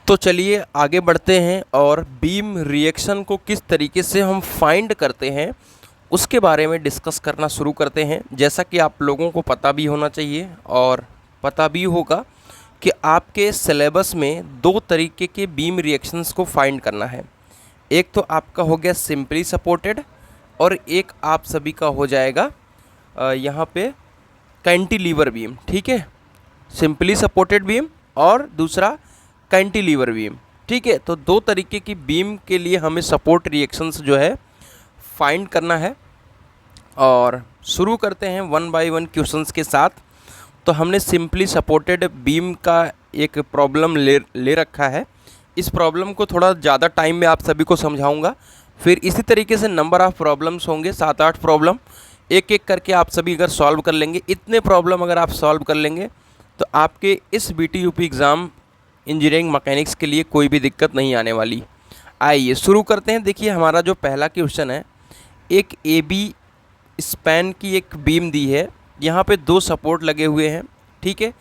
तो चलिए आगे बढ़ते हैं और बीम रिएक्शन को किस तरीके से हम फाइंड करते हैं उसके बारे में डिस्कस करना शुरू करते हैं। जैसा कि आप लोगों को पता भी होना चाहिए और पता भी होगा कि आपके सिलेबस में दो तरीके के बीम रिएक्शंस को फाइंड करना है। एक तो आपका हो गया सिंपली सपोर्टेड और एक आप सभी का हो जाएगा यहाँ पे कैंटिलीवर बीम। ठीक है, सिंपली सपोर्टेड बीम और दूसरा कैंटिलीवर बीम। ठीक है, तो दो तरीके की बीम के लिए हमें सपोर्ट रिएक्शंस जो है फाइंड करना है और शुरू करते हैं वन बाय वन क्वेश्चंस के साथ। तो हमने सिंपली सपोर्टेड बीम का एक प्रॉब्लम ले रखा है। इस प्रॉब्लम को थोड़ा ज़्यादा टाइम में आप सभी को समझाऊंगा। फिर इसी तरीके से नंबर ऑफ़ प्रॉब्लम्स होंगे, 7-8 प्रॉब्लम एक एक करके आप सभी अगर सॉल्व कर लेंगे, इतने प्रॉब्लम अगर आप सॉल्व कर लेंगे तो आपके इस BTUP एग्ज़ाम इंजीनियरिंग मैकेनिक्स के लिए कोई भी दिक्कत नहीं आने वाली। आइए शुरू करते हैं। देखिए हमारा जो पहला क्वेश्चन है, एक AB स्पैन की एक बीम दी है, यहाँ पे दो सपोर्ट लगे हुए हैं। ठीक है,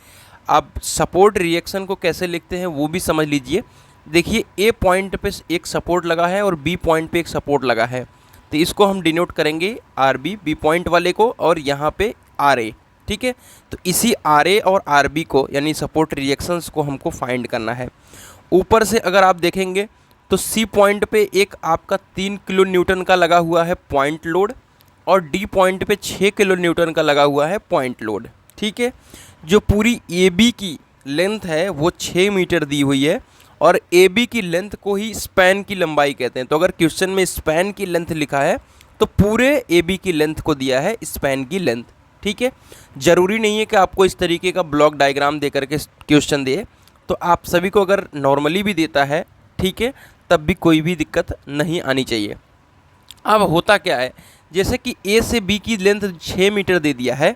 अब सपोर्ट रिएक्शन को कैसे लिखते हैं वो भी समझ लीजिए। देखिए A पॉइंट पे एक सपोर्ट लगा है और B पॉइंट पे एक सपोर्ट लगा है, तो इसको हम डिनोट करेंगे RB, B पॉइंट वाले को, और यहाँ पे RA। ठीक है, तो इसी RA और RB को यानी सपोर्ट रिएक्शंस को हमको फाइंड करना है। ऊपर से अगर आप देखेंगे तो C पॉइंट पे एक आपका 3 किलो न्यूटन का लगा हुआ है पॉइंट लोड और D पॉइंट पे 6 किलो न्यूटन का लगा हुआ है पॉइंट लोड। ठीक है, जो पूरी AB की लेंथ है वो 6 मीटर दी हुई है और AB की लेंथ को ही स्पैन की लंबाई कहते हैं। तो अगर क्वेश्चन में स्पैन की लेंथ लिखा है तो पूरे AB की लेंथ को दिया है स्पैन की लेंथ। ठीक है, ज़रूरी नहीं है कि आपको इस तरीके का ब्लॉक डायग्राम दे करके क्वेश्चन दे, तो आप सभी को अगर नॉर्मली भी देता है, ठीक है, तब भी कोई भी दिक्कत नहीं आनी चाहिए। अब होता क्या है, जैसे कि A से B की लेंथ 6 मीटर दे दिया है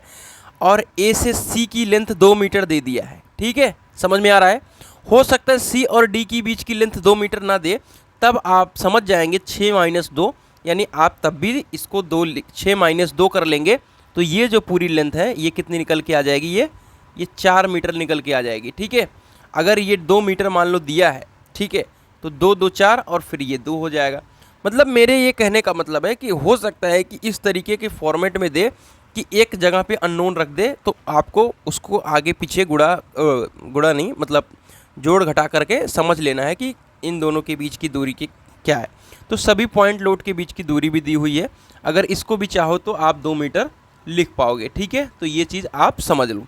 और A से C की लेंथ 2 मीटर दे दिया है। ठीक है, समझ में आ रहा है। हो सकता है C और D की बीच की लेंथ 2 मीटर ना दे, तब आप समझ जाएंगे 6 - 2, यानी आप तब भी इसको 6 - 2 कर लेंगे तो ये जो पूरी लेंथ है ये कितनी निकल के आ जाएगी, ये 4 मीटर निकल के आ जाएगी। ठीक है, अगर ये 2 मीटर मान लो दिया है, ठीक है, तो 2 2 4 और फिर ये 2 हो जाएगा। मतलब मेरे ये कहने का मतलब है कि हो सकता है कि इस तरीके के फॉर्मेट में दे कि एक जगह पे अननोन रख दे, तो आपको उसको आगे पीछे गुड़ा नहीं, मतलब जोड़ घटा करके समझ लेना है कि इन दोनों के बीच की दूरी की क्या है। तो सभी पॉइंट लोड के बीच की दूरी भी दी हुई है, अगर इसको भी चाहो तो आप 2 मीटर लिख पाओगे। ठीक है, तो ये चीज़ आप समझ लो।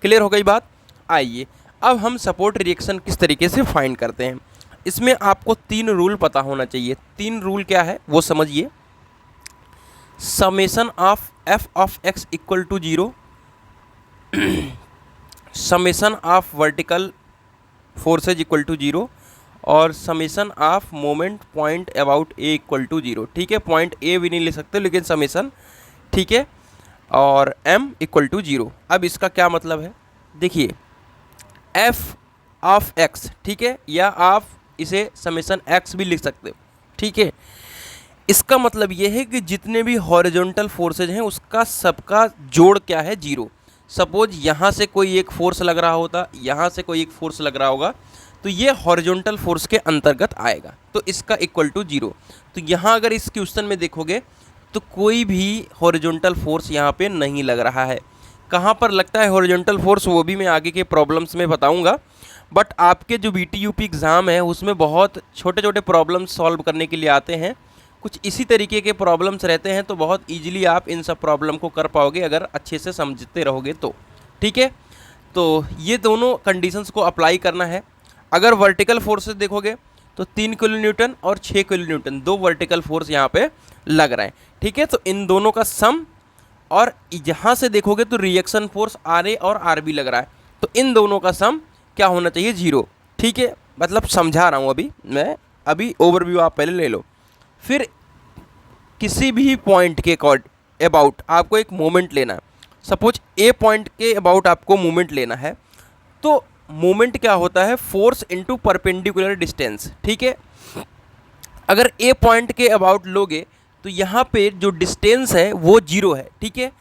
क्लियर हो गई बात। आइए अब हम सपोर्ट रिएक्शन किस तरीके से फाइंड करते हैं। इसमें आपको 3 रूल पता होना चाहिए। 3 रूल क्या है वो समझिए। Summation of F of x equal to 0, summation of vertical forces equal to 0 और summation of moment point about A equal to 0। ठीक है, पॉइंट A भी नहीं ले सकते लेकिन समेशन, ठीक है, और M इक्वल टू 0। अब इसका क्या मतलब है, देखिए F ऑफ x, ठीक है, या आप इसे समेशन x भी लिख सकते हो। ठीक है, इसका मतलब ये है कि जितने भी हॉरिजॉन्टल फोर्सेज हैं उसका सबका जोड़ क्या है, 0। सपोज यहाँ से कोई एक फोर्स लग रहा होता, यहाँ से कोई एक फोर्स लग रहा होगा, तो ये हॉरिजॉन्टल फोर्स के अंतर्गत आएगा, तो इसका इक्वल टू 0। तो यहाँ अगर इस क्वेश्चन में देखोगे तो कोई भी हॉरिजॉन्टल फोर्स यहाँ पे नहीं लग रहा है। कहाँ पर लगता है हॉरिजॉन्टल फोर्स वो भी मैं आगे के प्रॉब्लम्स में बताऊँगा, बट आपके जो BTUP एग्ज़ाम है उसमें बहुत छोटे छोटे प्रॉब्लम्स सॉल्व करने के लिए आते हैं। कुछ इसी तरीके के प्रॉब्लम्स रहते हैं, तो बहुत ईजिली आप इन सब प्रॉब्लम को कर पाओगे अगर अच्छे से समझते रहोगे तो। ठीक है, तो ये दोनों कंडीशंस को अप्लाई करना है। अगर वर्टिकल फोर्सेस देखोगे तो 3 किलो न्यूटन और 6 किलो न्यूटन, 2 वर्टिकल फोर्स यहाँ पे लग रहे हैं। ठीक है, तो इन दोनों का सम, और यहाँ से देखोगे तो रिएक्शन फोर्स RA और RB लग रहा है, तो इन दोनों का सम क्या होना चाहिए, 0। ठीक है, मतलब समझा रहा हूँ अभी ओवरव्यू आप पहले ले लो। फिर किसी भी पॉइंट के अबाउट आपको एक मोमेंट लेना है। सपोज A पॉइंट के अबाउट आपको मोमेंट लेना है, तो मोमेंट क्या होता है, फोर्स इनटू परपेंडिकुलर डिस्टेंस। ठीक है, अगर A पॉइंट के अबाउट लोगे तो यहाँ पे जो डिस्टेंस है वो 0 है। ठीक है,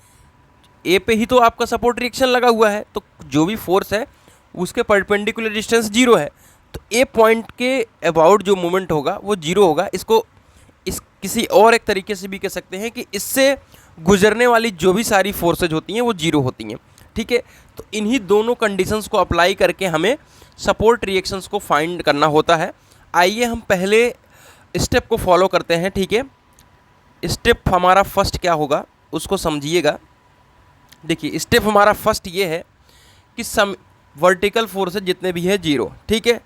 A पे ही तो आपका सपोर्ट रिएक्शन लगा हुआ है, तो जो भी फोर्स है उसके परपेंडिकुलर डिस्टेंस 0 है। तो ए पॉइंट के अबाउट जो मोमेंट होगा वो जीरो होगा। इसको इस किसी और एक तरीके से भी कह सकते हैं कि इससे गुजरने वाली जो भी सारी फोर्सेज होती हैं वो जीरो होती हैं, ठीक है। तो इन्हीं दोनों कंडीशंस को अप्लाई करके हमें सपोर्ट रिएक्शंस को फाइंड करना होता है। आइए हम पहले स्टेप को फॉलो करते हैं, ठीक है। स्टेप हमारा फर्स्ट क्या होगा उसको समझिएगा। देखिए स्टेप हमारा फर्स्ट ये है कि सम वर्टिकल फोर्सेज जितने भी है जीरो, ठीक है।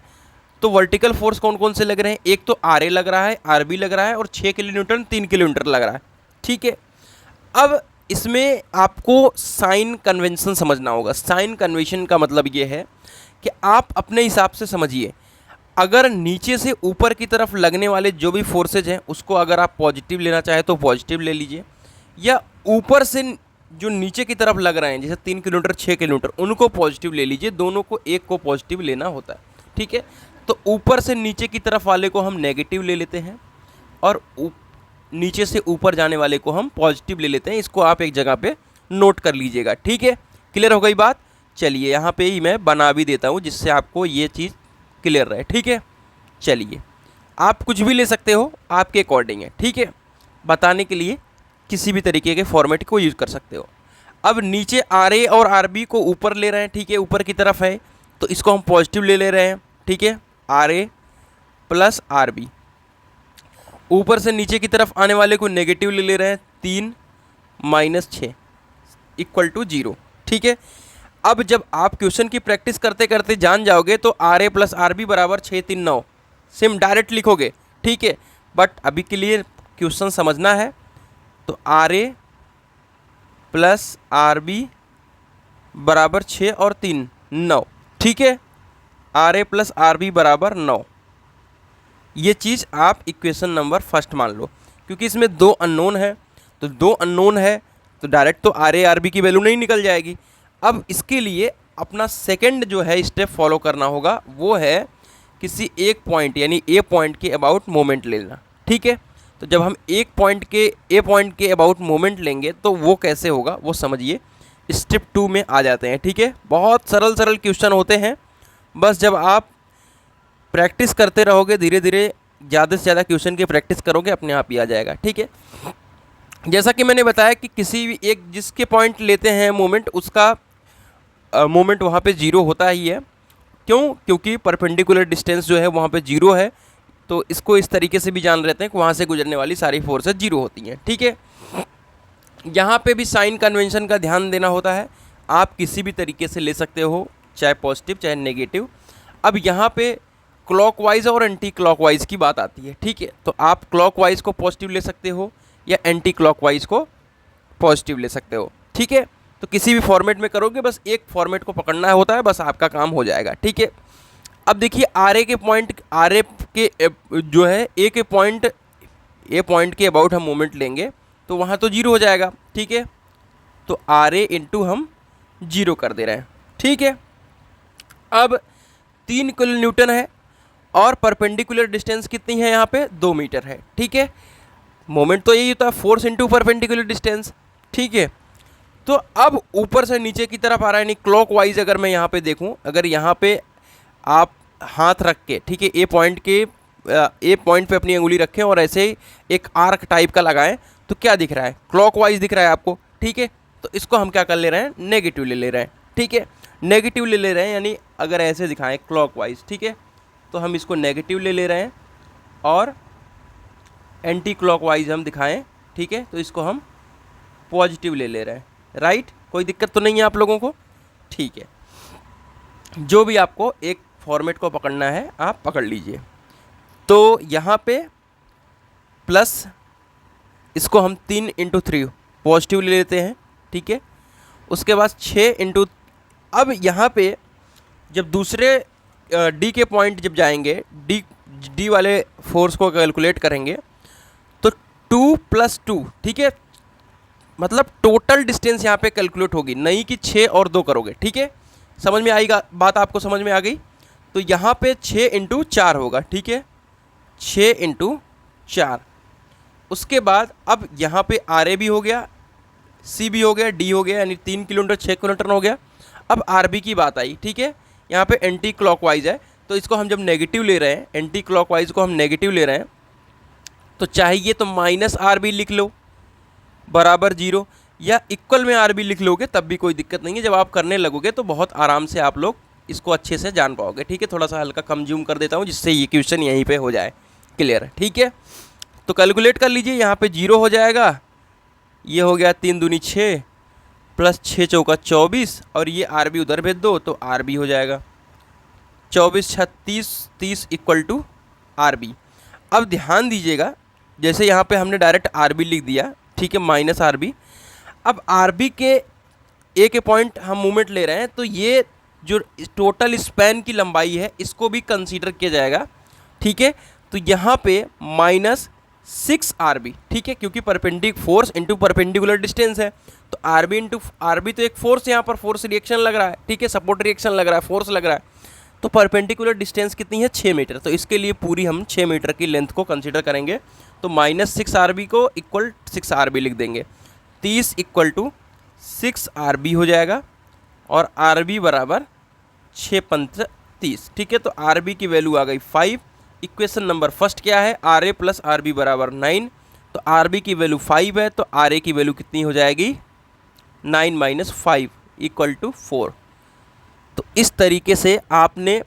तो वर्टिकल फोर्स कौन कौन से लग रहे हैं, एक तो आर ए लग रहा है, आर बी लग रहा है और 6 किलो न्यूटन 3 किलो मीटर लग रहा है, ठीक है। अब इसमें आपको साइन कन्वेंशन समझना होगा। साइन कन्वेंशन का मतलब ये है कि आप अपने हिसाब से समझिए, अगर नीचे से ऊपर की तरफ लगने वाले जो भी फोर्सेज हैं उसको अगर आप पॉजिटिव लेना चाहें तो पॉजिटिव ले लीजिए, या ऊपर से जो नीचे की तरफ लग रहे हैं जैसे 3 किलोमीटर 6 किलोमीटर उनको पॉजिटिव ले लीजिए। दोनों को एक को पॉजिटिव लेना होता है, ठीक है। तो ऊपर से नीचे की तरफ वाले को हम नेगेटिव ले लेते हैं और नीचे से ऊपर जाने वाले को हम पॉजिटिव ले लेते हैं। इसको आप एक जगह पे नोट कर लीजिएगा, ठीक है। क्लियर हो गई बात? चलिए यहाँ पे ही मैं बना भी देता हूँ जिससे आपको ये चीज़ क्लियर रहे, ठीक है। चलिए आप कुछ भी ले सकते हो, आपके अकॉर्डिंग है, ठीक है। बताने के लिए किसी भी तरीके के फॉर्मेट को यूज़ कर सकते हो। अब नीचे आर ए और आर बी को ऊपर ले रहे हैं, ठीक है, ऊपर की तरफ है तो इसको हम पॉजिटिव ले रहे हैं, ठीक है। R A plus R B. ऊपर से नीचे की तरफ आने वाले को नेगेटिव ले रहे हैं, 3 माइनस 6 इक्वल टू 0, ठीक है। अब जब आप क्वेश्चन की प्रैक्टिस करते करते जान जाओगे तो R A plus R B बराबर 6 3 9 सिम डायरेक्ट लिखोगे, ठीक है। बट अभी के लिए क्वेश्चन समझना है तो R A plus R B बराबर 6 और 3 9, ठीक है। R A plus R B बराबर 9, ये चीज़ आप इक्वेशन नंबर फर्स्ट मान लो, क्योंकि इसमें 2 अननोन है। तो 2 अननोन है तो डायरेक्ट तो आर ए आर बी की वैल्यू नहीं निकल जाएगी। अब इसके लिए अपना सेकंड जो है स्टेप फॉलो करना होगा, वो है किसी एक पॉइंट यानी ए पॉइंट के अबाउट मोमेंट लेना, ठीक है। तो जब हम ए पॉइंट के अबाउट मोमेंट लेंगे तो वो कैसे होगा वो समझिए। स्टेप 2 में आ जाते हैं, ठीक है। बहुत सरल सरल क्वेश्चन होते हैं, बस जब आप प्रैक्टिस करते रहोगे धीरे धीरे ज़्यादा से ज़्यादा क्वेश्चन की प्रैक्टिस करोगे अपने आप ही आ जाएगा, ठीक है। जैसा कि मैंने बताया कि किसी भी एक जिसके पॉइंट लेते हैं मोमेंट उसका मोमेंट वहाँ पे जीरो होता ही है। क्यों? क्योंकि परपेंडिकुलर डिस्टेंस जो है वहाँ पे जीरो है। तो इसको इस तरीके से भी जान रहते हैं कि वहाँ से गुजरने वाली सारी फोर्सेस जीरो होती हैं, ठीक है। यहाँ पे भी साइन कन्वेंशन का ध्यान देना होता है। आप किसी भी तरीके से ले सकते हो, चाहे पॉजिटिव चाहे नेगेटिव। अब यहाँ पे क्लॉकवाइज और एंटी क्लॉकवाइज की बात आती है, ठीक है। तो आप क्लॉकवाइज को पॉजिटिव ले सकते हो या एंटी क्लॉकवाइज को पॉजिटिव ले सकते हो, ठीक है। तो किसी भी फॉर्मेट में करोगे, बस एक फॉर्मेट को पकड़ना होता है, बस आपका काम हो जाएगा, ठीक है। अब देखिए आर ए के पॉइंट, आर ए के जो है ए पॉइंट के अबाउट हम मोमेंट लेंगे तो वहाँ तो जीरो हो जाएगा, ठीक है। तो आर ए इंटू हम जीरो कर दे रहे हैं, ठीक है। अब 3 किलो न्यूटन है और परपेंडिकुलर डिस्टेंस कितनी है यहाँ पे 2 मीटर है, ठीक है। मोमेंट तो यही होता है, फोर्स इंटू परपेंडिकुलर डिस्टेंस, ठीक है। तो अब ऊपर से नीचे की तरफ आ रहा है, यानी क्लॉकवाइज अगर मैं यहाँ पे देखूँ, अगर यहाँ पे आप हाथ रख के, ठीक है, ए पॉइंट पे अपनी अंगुली रखें और ऐसे एक आर्क टाइप का लगाएं तो क्या दिख रहा है? क्लॉकवाइज दिख रहा है आपको, ठीक है। तो इसको हम क्या कर ले रहे हैं? नेगेटिव ले रहे हैं, ठीक है। नेगेटिव ले रहे हैं यानी अगर ऐसे दिखाएं क्लॉकवाइज, ठीक है, तो हम इसको नेगेटिव ले रहे हैं और एंटी क्लॉकवाइज हम दिखाएं, ठीक है, तो इसको हम पॉजिटिव ले रहे हैं, राइट। कोई दिक्कत तो नहीं है आप लोगों को? ठीक है, जो भी आपको एक फॉर्मेट को पकड़ना है आप पकड़ लीजिए। तो यहाँ पे प्लस इसको हम 3 इंटू 3 पॉजिटिव ले लेते हैं, ठीक है। उसके बाद 6 इंटू, अब यहाँ पे जब दूसरे डी के पॉइंट जब जाएंगे, डी वाले फोर्स को कैलकुलेट करेंगे तो 2 + 2, ठीक है, मतलब टोटल डिस्टेंस यहाँ पे कैलकुलेट होगी, नहीं कि 6 और 2 करोगे, ठीक है। समझ में आएगा बात? आपको समझ में आ गई? तो यहाँ पे 6 इंटू 4 होगा, ठीक है, 6 इंटू 4। उसके बाद अब यहाँ पे आर ए भी हो गया, सी भी हो गया, डी हो गया, यानी 3 किलोमीटर 6 किलोमीटर हो गया। अब आर बी की बात आई, ठीक है, यहाँ पे एंटी क्लॉकवाइज है तो इसको हम जब नेगेटिव ले रहे हैं, एंटी क्लॉकवाइज को हम नेगेटिव ले रहे हैं, तो चाहिए तो माइनस आर बी लिख लो बराबर 0, या इक्वल में आर बी लिख लोगे तब भी कोई दिक्कत नहीं है। जब आप करने लगोगे तो बहुत आराम से आप लोग इसको अच्छे से जान पाओगे। ठीक है, थोड़ा सा हल्का कम जूम कर देता हूँ जिससे ये क्वेश्चन यहीं पे हो जाए क्लियर। ठीक है, तो कैलकुलेट कर लीजिए, यहाँ पे 0 हो जाएगा, ये हो गया 3 दूनी 6 प्लस 6 चौका 24, और ये आर बी उधर भेज दो तो आर बी हो जाएगा 24 6 30 30 इक्वल टू आर बी। अब ध्यान दीजिएगा, जैसे यहाँ पे हमने डायरेक्ट आर बी लिख दिया, ठीक है, माइनस आर बी। अब आर बी के ए के पॉइंट हम मूवमेंट ले रहे हैं, तो ये जो टोटल स्पैन की लंबाई है इसको भी कंसीडर किया जाएगा। ठीक है, तो यहाँ पे माइनस 6 आर बी, ठीक है, क्योंकि फोर्स इंटू परपेंडिकुलर डिस्टेंस है, तो R B into R B तो एक फोर्स, यहाँ पर फोर्स रिएक्शन लग रहा है, ठीक है, सपोर्ट रिएक्शन लग रहा है, फोर्स लग रहा है, तो परपेंडिकुलर डिस्टेंस कितनी है 6 मीटर, तो इसके लिए पूरी हम 6 मीटर की लेंथ को कंसीडर करेंगे, तो माइनस 6 आर बी को इक्वल 6 आर बी लिख देंगे, 30 इक्वल टू 6 आर बी हो जाएगा, और आर बी बराबर 6 पंच 30। ठीक है, तो आर बी की वैल्यू आ गई 5। इक्वेशन नंबर फर्स्ट क्या है, R A plus R B बराबर 9, तो आर बी की वैल्यू 5 है, तो आर ए की वैल्यू कितनी हो जाएगी 9 माइनस 5 इक्वल टू 4। तो इस तरीके से आपने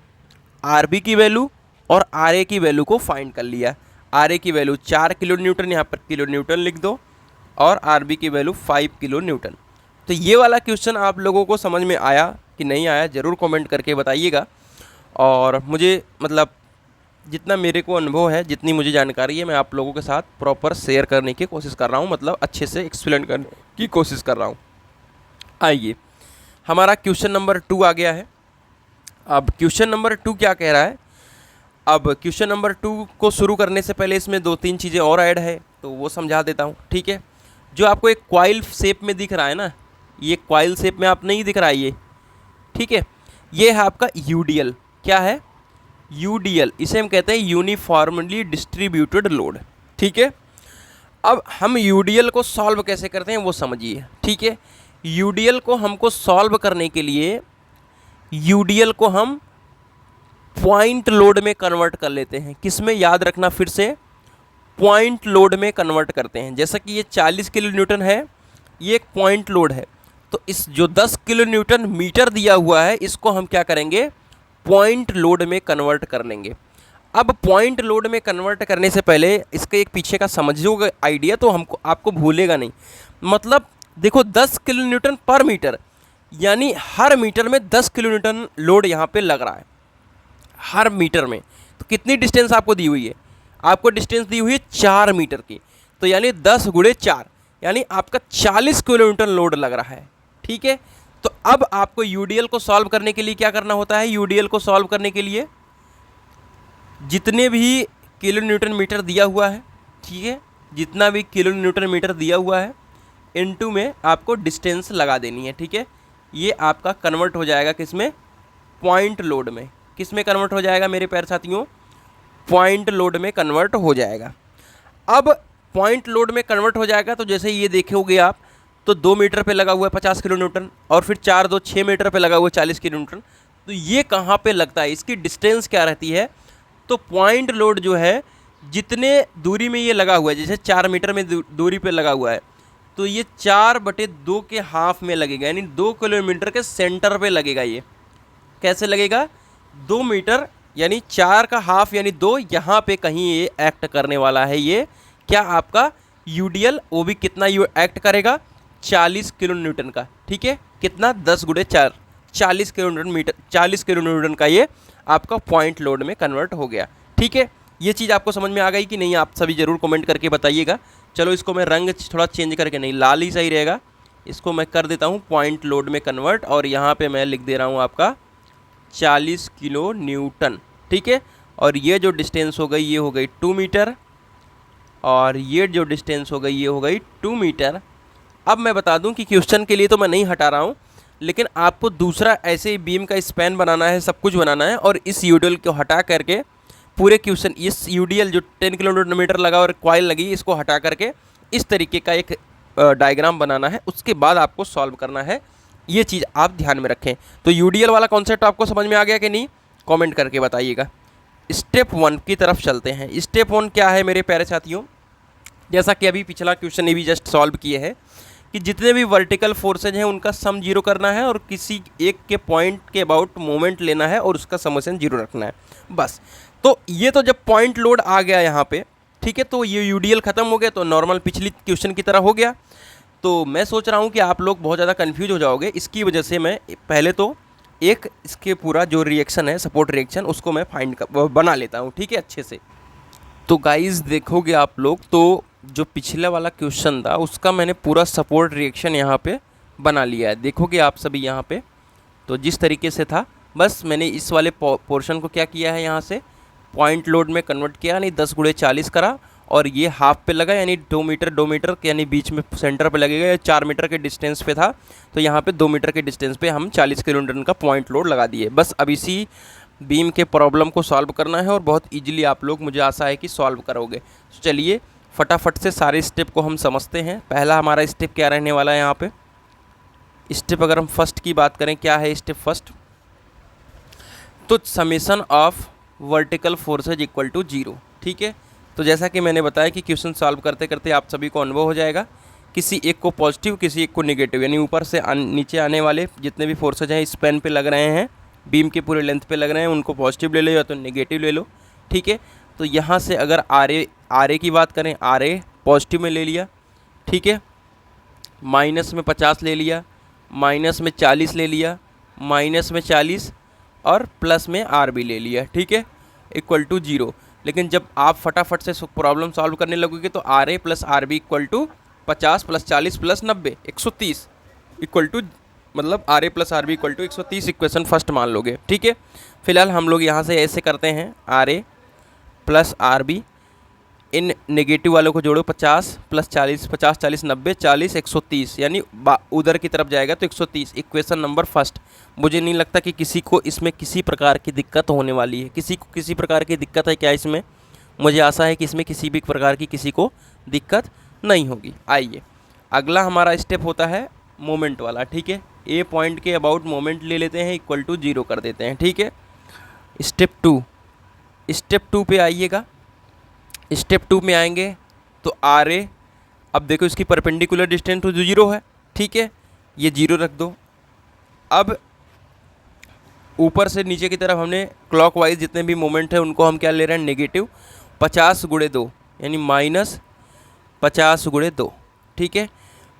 आर बी की वैल्यू और आर ए की वैल्यू को फाइंड कर लिया। आर ए की वैल्यू 4 किलो न्यूटन, यहाँ पर किलो न्यूटन लिख दो, और आर बी की वैल्यू 5 किलो न्यूटन। तो ये वाला क्वेश्चन आप लोगों को समझ में आया कि नहीं आया, ज़रूर कमेंट करके बताइएगा। और मुझे मतलब जितना मेरे को अनुभव है, जितनी मुझे जानकारी है, मैं आप लोगों के साथ प्रॉपर शेयर करने की कोशिश कर रहा हूँ, मतलब अच्छे से एक्सप्लेन करने की कोशिश कर रहा हूँ। आइए, हमारा क्वेश्चन नंबर 2 आ गया है। अब क्वेश्चन नंबर 2 क्या कह रहा है, अब क्वेश्चन नंबर 2 को शुरू करने से पहले इसमें 2-3 चीज़ें और ऐड है, तो वो समझा देता हूँ। ठीक है, जो आपको एक क्वाइल शेप में दिख रहा है ना, ये क्वाइल शेप में आप नहीं दिख रहा है ये, ठीक है, ये है आपका यूडीएल। क्या है, यूडीएल, इसे हम कहते हैं यूनिफॉर्मली डिस्ट्रीब्यूटेड लोड। ठीक है, अब हम यूडीएल को सॉल्व कैसे करते हैं वो समझिए। ठीक है, यूडीएल को हमको सॉल्व करने के लिए यूडीएल को हम पॉइंट लोड में कन्वर्ट कर लेते हैं। किस में, याद रखना फिर से, पॉइंट लोड में कन्वर्ट करते हैं। जैसा कि ये 40 किलो न्यूटन है, ये एक पॉइंट लोड है, तो इस जो 10 किलो न्यूटन मीटर दिया हुआ है इसको हम क्या करेंगे, पॉइंट लोड में कन्वर्ट कर लेंगे। अब पॉइंट लोड में कन्वर्ट करने से पहले इसके एक पीछे का समझोगे आइडिया, तो हमको आपको भूलेगा नहीं। मतलब देखो 10 किलो न्यूटन पर मीटर, यानी हर मीटर में 10 किलो न्यूटन लोड यहाँ पे लग रहा है हर मीटर में। तो कितनी डिस्टेंस आपको दी हुई है, आपको डिस्टेंस दी हुई है 4 मीटर की, तो यानी 10 गुणे 4, यानी आपका 40 किलो न्यूटन लोड लग रहा है। ठीक है, तो अब आपको यूडीएल को सॉल्व करने के लिए क्या करना होता है, यूडीएल को सॉल्व करने के लिए जितने भी किलो न्यूटन मीटर दिया हुआ है, ठीक है, जितना भी किलो न्यूटन मीटर दिया हुआ है, इनटू में आपको डिस्टेंस लगा देनी है। ठीक है, ये आपका कन्वर्ट हो जाएगा किस में, पॉइंट लोड में। किस में कन्वर्ट हो जाएगा मेरे प्यारे साथियों, पॉइंट लोड में कन्वर्ट हो जाएगा। अब पॉइंट लोड में कन्वर्ट हो जाएगा, तो जैसे ये देखोगे आप, तो 2 मीटर पे लगा हुआ है 50 किलो न्यूटन, और फिर 4 2 6 मीटर पे लगा हुआ है 40 किलो न्यूटन। तो ये कहाँ पे लगता है, इसकी डिस्टेंस क्या रहती है, तो पॉइंट लोड जो है जितने दूरी में ये लगा हुआ है, जैसे 4 मीटर में दूरी पे लगा हुआ है, तो ये 4/2 के हाफ में लगेगा, यानी 2 किलोमीटर के सेंटर पे लगेगा। ये कैसे लगेगा, 2 मीटर यानी 4 का हाफ यानी 2, यहाँ पे कहीं ये एक्ट करने वाला है। ये क्या आपका यूडीएल, वो भी कितना एक्ट करेगा, 40 किलो न्यूटन का। ठीक है, कितना, 10 गुणे 4, 40 kilo newton metre, 40 kilo newton का ये आपका पॉइंट लोड में कन्वर्ट हो गया। ठीक है, ये चीज़ आपको समझ में आ गई कि नहीं, आप सभी ज़रूर कमेंट करके बताइएगा। चलो इसको मैं रंग थोड़ा चेंज करके, नहीं लाल ही सही रहेगा, इसको मैं कर देता हूँ पॉइंट लोड में कन्वर्ट, और यहाँ पे मैं लिख दे रहा हूँ आपका 40 किलो न्यूटन। ठीक है, और ये जो डिस्टेंस हो गई ये हो गई 2 मीटर, और ये जो डिस्टेंस हो गई ये हो गई 2 मीटर। अब मैं बता दूं कि क्वेश्चन के लिए तो मैं नहीं हटा रहा हूं, लेकिन आपको दूसरा ऐसे ही बीम का स्पैन बनाना है, सब कुछ बनाना है, और इस यूडीएल को हटा करके पूरे क्वेश्चन, इस यूडीएल जो 10 किलोमीटर लगा और कॉइल लगी, इसको हटा करके इस तरीके का एक डायग्राम बनाना है, उसके बाद आपको सॉल्व करना है। ये चीज़ आप ध्यान में रखें। तो यूडीएल वाला कॉन्सेप्ट आपको समझ में आ गया कि नहीं, कमेंट करके बताइएगा। स्टेप 1 की तरफ चलते हैं। स्टेप 1 क्या है मेरे प्यारे साथियों, जैसा कि अभी पिछला क्वेश्चन ये भी जस्ट सॉल्व किए हैं कि जितने भी वर्टिकल फोर्सेज हैं उनका सम जीरो करना है और किसी एक के पॉइंट के अबाउट मोमेंट लेना है और उसका समेशन जीरो रखना है, बस। तो ये तो जब पॉइंट लोड आ गया यहाँ पे, ठीक है, तो ये यूडीएल ख़त्म हो गया, तो नॉर्मल पिछली क्वेश्चन की तरह हो गया। तो मैं सोच रहा हूँ कि आप लोग बहुत ज़्यादा कन्फ्यूज हो जाओगे, इसकी वजह से मैं पहले तो एक इसके पूरा जो रिएक्शन है, सपोर्ट रिएक्शन, उसको मैं बना लेता हूँ, ठीक है, अच्छे से। तो गाइज़ देखोगे आप लोग, तो जो पिछला वाला क्वेश्चन था उसका मैंने पूरा सपोर्ट रिएक्शन यहाँ पे बना लिया है, देखोगे आप सभी यहाँ पे। तो जिस तरीके से था, बस मैंने इस वाले पोर्शन को क्या किया है, यहाँ से पॉइंट लोड में कन्वर्ट किया, यानी 10 × 40 करा, और ये हाफ पे लगा, यानी 2 मीटर यानी बीच में सेंटर पे लगेगा। 4 मीटर के डिस्टेंस पे था, तो यहाँ पे 2 मीटर के डिस्टेंस पे हम 40 किलोन्यूटन का पॉइंट लोड लगा दिए। बस अब इसी बीम के प्रॉब्लम को सॉल्व करना है और बहुत ईजिली आप लोग, मुझे आशा है कि सॉल्व करोगे। तो चलिए फटाफट से सारे स्टेप को हम समझते हैं। पहला हमारा स्टेप क्या रहने वाला है यहाँ पे, स्टेप अगर हम फर्स्ट की बात करें, क्या है स्टेप फर्स्ट, तो summation of vertical forces equal to 0, ठीक है। तो जैसा कि मैंने बताया कि क्वेश्चन सॉल्व करते करते आप सभी को अनुभव हो जाएगा, किसी एक को पॉजिटिव, किसी एक को नेगेटिव, यानी ऊपर से नीचे आने वाले जितने भी फोर्सेज हैं स्पैन पे लग रहे हैं, बीम के पूरे लेंथ पे लग रहे हैं, उनको पॉजिटिव ले लो या तो नेगेटिव ले लो, ठीक है। तो यहाँ से अगर आर ए की बात करें, आर ए पॉजिटिव में ले लिया, ठीक है, माइनस में 50 ले लिया, माइनस में 40 ले लिया, माइनस में 40 और प्लस में आर बी ले लिया, ठीक है, इक्वल टू 0। लेकिन जब आप फटाफट से प्रॉब्लम सॉल्व करने लगोगे तो R A plus R B equal to 50 + 40 + 90 130 equal to, मतलब R A plus R B equal to 130 equation first मान लोगे, ठीक है। फिलहाल हम लोग यहाँ से ऐसे करते हैं, R A plus R B, इन नेगेटिव वालों को जोड़ो, 50 + 40, 50 40 90 40 130, यानी उधर की तरफ जाएगा तो 130, इक्वेशन नंबर फर्स्ट। मुझे नहीं लगता कि किसी को इसमें किसी प्रकार की दिक्कत होने वाली है। किसी को किसी प्रकार की दिक्कत है क्या इसमें? मुझे आशा है कि इसमें किसी भी प्रकार की किसी को दिक्कत नहीं होगी। आइए अगला हमारा स्टेप होता है मोमेंट वाला, ठीक है। ए पॉइंट के अबाउट मोमेंट ले लेते हैं, इक्वल टू 0 कर देते हैं, ठीक है। स्टेप 2 पे आइएगा। स्टेप 2 में आएंगे तो आर ए, अब देखो इसकी परपेंडिकुलर डिस्टेंस तो 0 है, ठीक है, ये 0 रख दो। अब ऊपर से नीचे की तरफ हमने क्लॉकवाइज जितने भी मोमेंट है उनको हम क्या ले रहे हैं, नेगेटिव 50 × 2, यानी माइनस 50 × 2, ठीक है।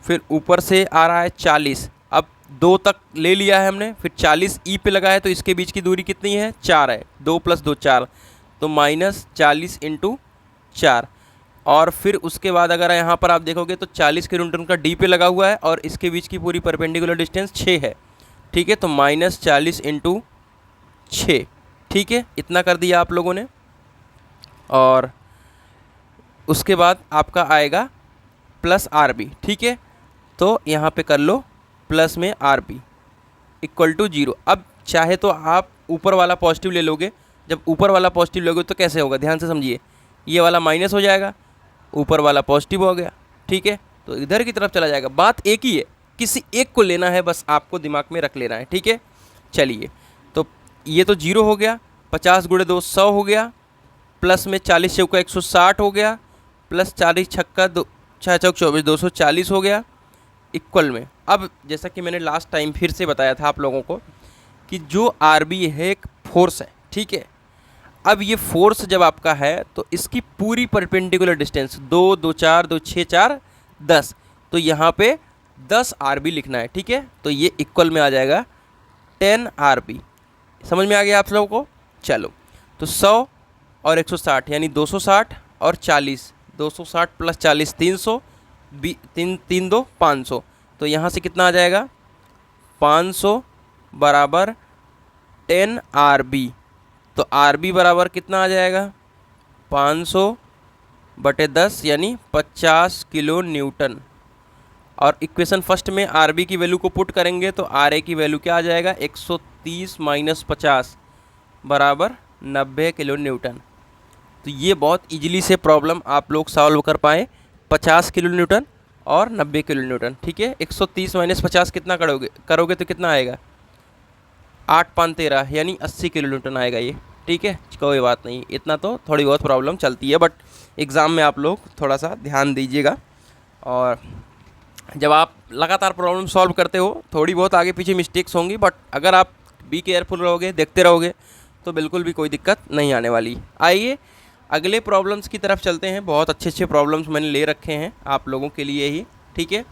फिर ऊपर से आ रहा है 40, अब 2 तक ले लिया है हमने, फिर 40 ई पे लगा है, तो इसके बीच की दूरी कितनी है, 4 है, 2 + 2 4, तो -40 × 4। और फिर उसके बाद अगर यहाँ पर आप देखोगे तो 40 किलोमीटर का डी पे लगा हुआ है और इसके बीच की पूरी परपेंडिकुलर डिस्टेंस 6 है, ठीक है, तो -40 × 6, ठीक है, इतना कर दिया आप लोगों ने। और उसके बाद आपका आएगा प्लस आर बी, ठीक है, तो यहाँ पे कर लो प्लस में आर बी इक्वल टू 0। अब चाहे तो आप ऊपर वाला पॉजिटिव ले लोगे, जब ऊपर वाला पॉजिटिव लोगे तो कैसे होगा, ध्यान से समझिए, ये वाला माइनस हो जाएगा, ऊपर वाला पॉजिटिव हो गया, ठीक है, तो इधर की तरफ चला जाएगा। बात एक ही है, किसी एक को लेना है, बस आपको दिमाग में रख लेना है, ठीक है। चलिए तो ये तो 0 हो गया, 50 × 2 100 हो गया, प्लस में 40 चौका 160 हो गया, प्लस 40 छक्का 6 चौक 24 240 हो गया, इक्वल में। अब जैसा कि मैंने लास्ट टाइम फिर से बताया था आप लोगों को कि जो आर बी है एक फोर्स है, ठीक है। अब ये फोर्स जब आपका है तो इसकी पूरी परपेंडिकुलर डिस्टेंस 2 2 4 2 6 4 10, तो यहाँ पे 10 आर बी लिखना है, ठीक है। तो ये इक्वल में आ जाएगा 10 आर बी। समझ में आ गया आप लोगों को? चलो तो 100 और 160 यानी 260 और 40, 260 + 40 300, 3 2 500, तो यहाँ से कितना आ जाएगा 500 बराबर 10 आर बी। तो आर बी बराबर कितना आ जाएगा 500/10 यानी 50 किलो न्यूटन। और इक्वेशन फर्स्ट में आर बी की वैल्यू को पुट करेंगे तो आर ए की वैल्यू क्या आ जाएगा 130 - 50 बराबर 90 किलो न्यूटन। तो ये बहुत इजीली से प्रॉब्लम आप लोग सॉल्व कर पाए, 50 किलो न्यूटन और 90 किलो न्यूटन, ठीक है। 130 - 50 कितना करोगे तो कितना आएगा 8 5 13 यानी 80 किलो न्यूटन आएगा ये। ठीक है, कोई बात नहीं, इतना तो थोड़ी बहुत प्रॉब्लम चलती है, बट एग्ज़ाम में आप लोग थोड़ा सा ध्यान दीजिएगा। और जब आप लगातार प्रॉब्लम सॉल्व करते हो, थोड़ी बहुत आगे पीछे मिस्टेक्स होंगी, बट अगर आप बी केयरफुल रहोगे, देखते रहोगे, तो बिल्कुल भी कोई दिक्कत नहीं आने वाली। आइए अगले प्रॉब्लम्स की तरफ चलते हैं। बहुत अच्छे अच्छे प्रॉब्लम्स मैंने ले रखे हैं आप लोगों के लिए ही। ठीक है,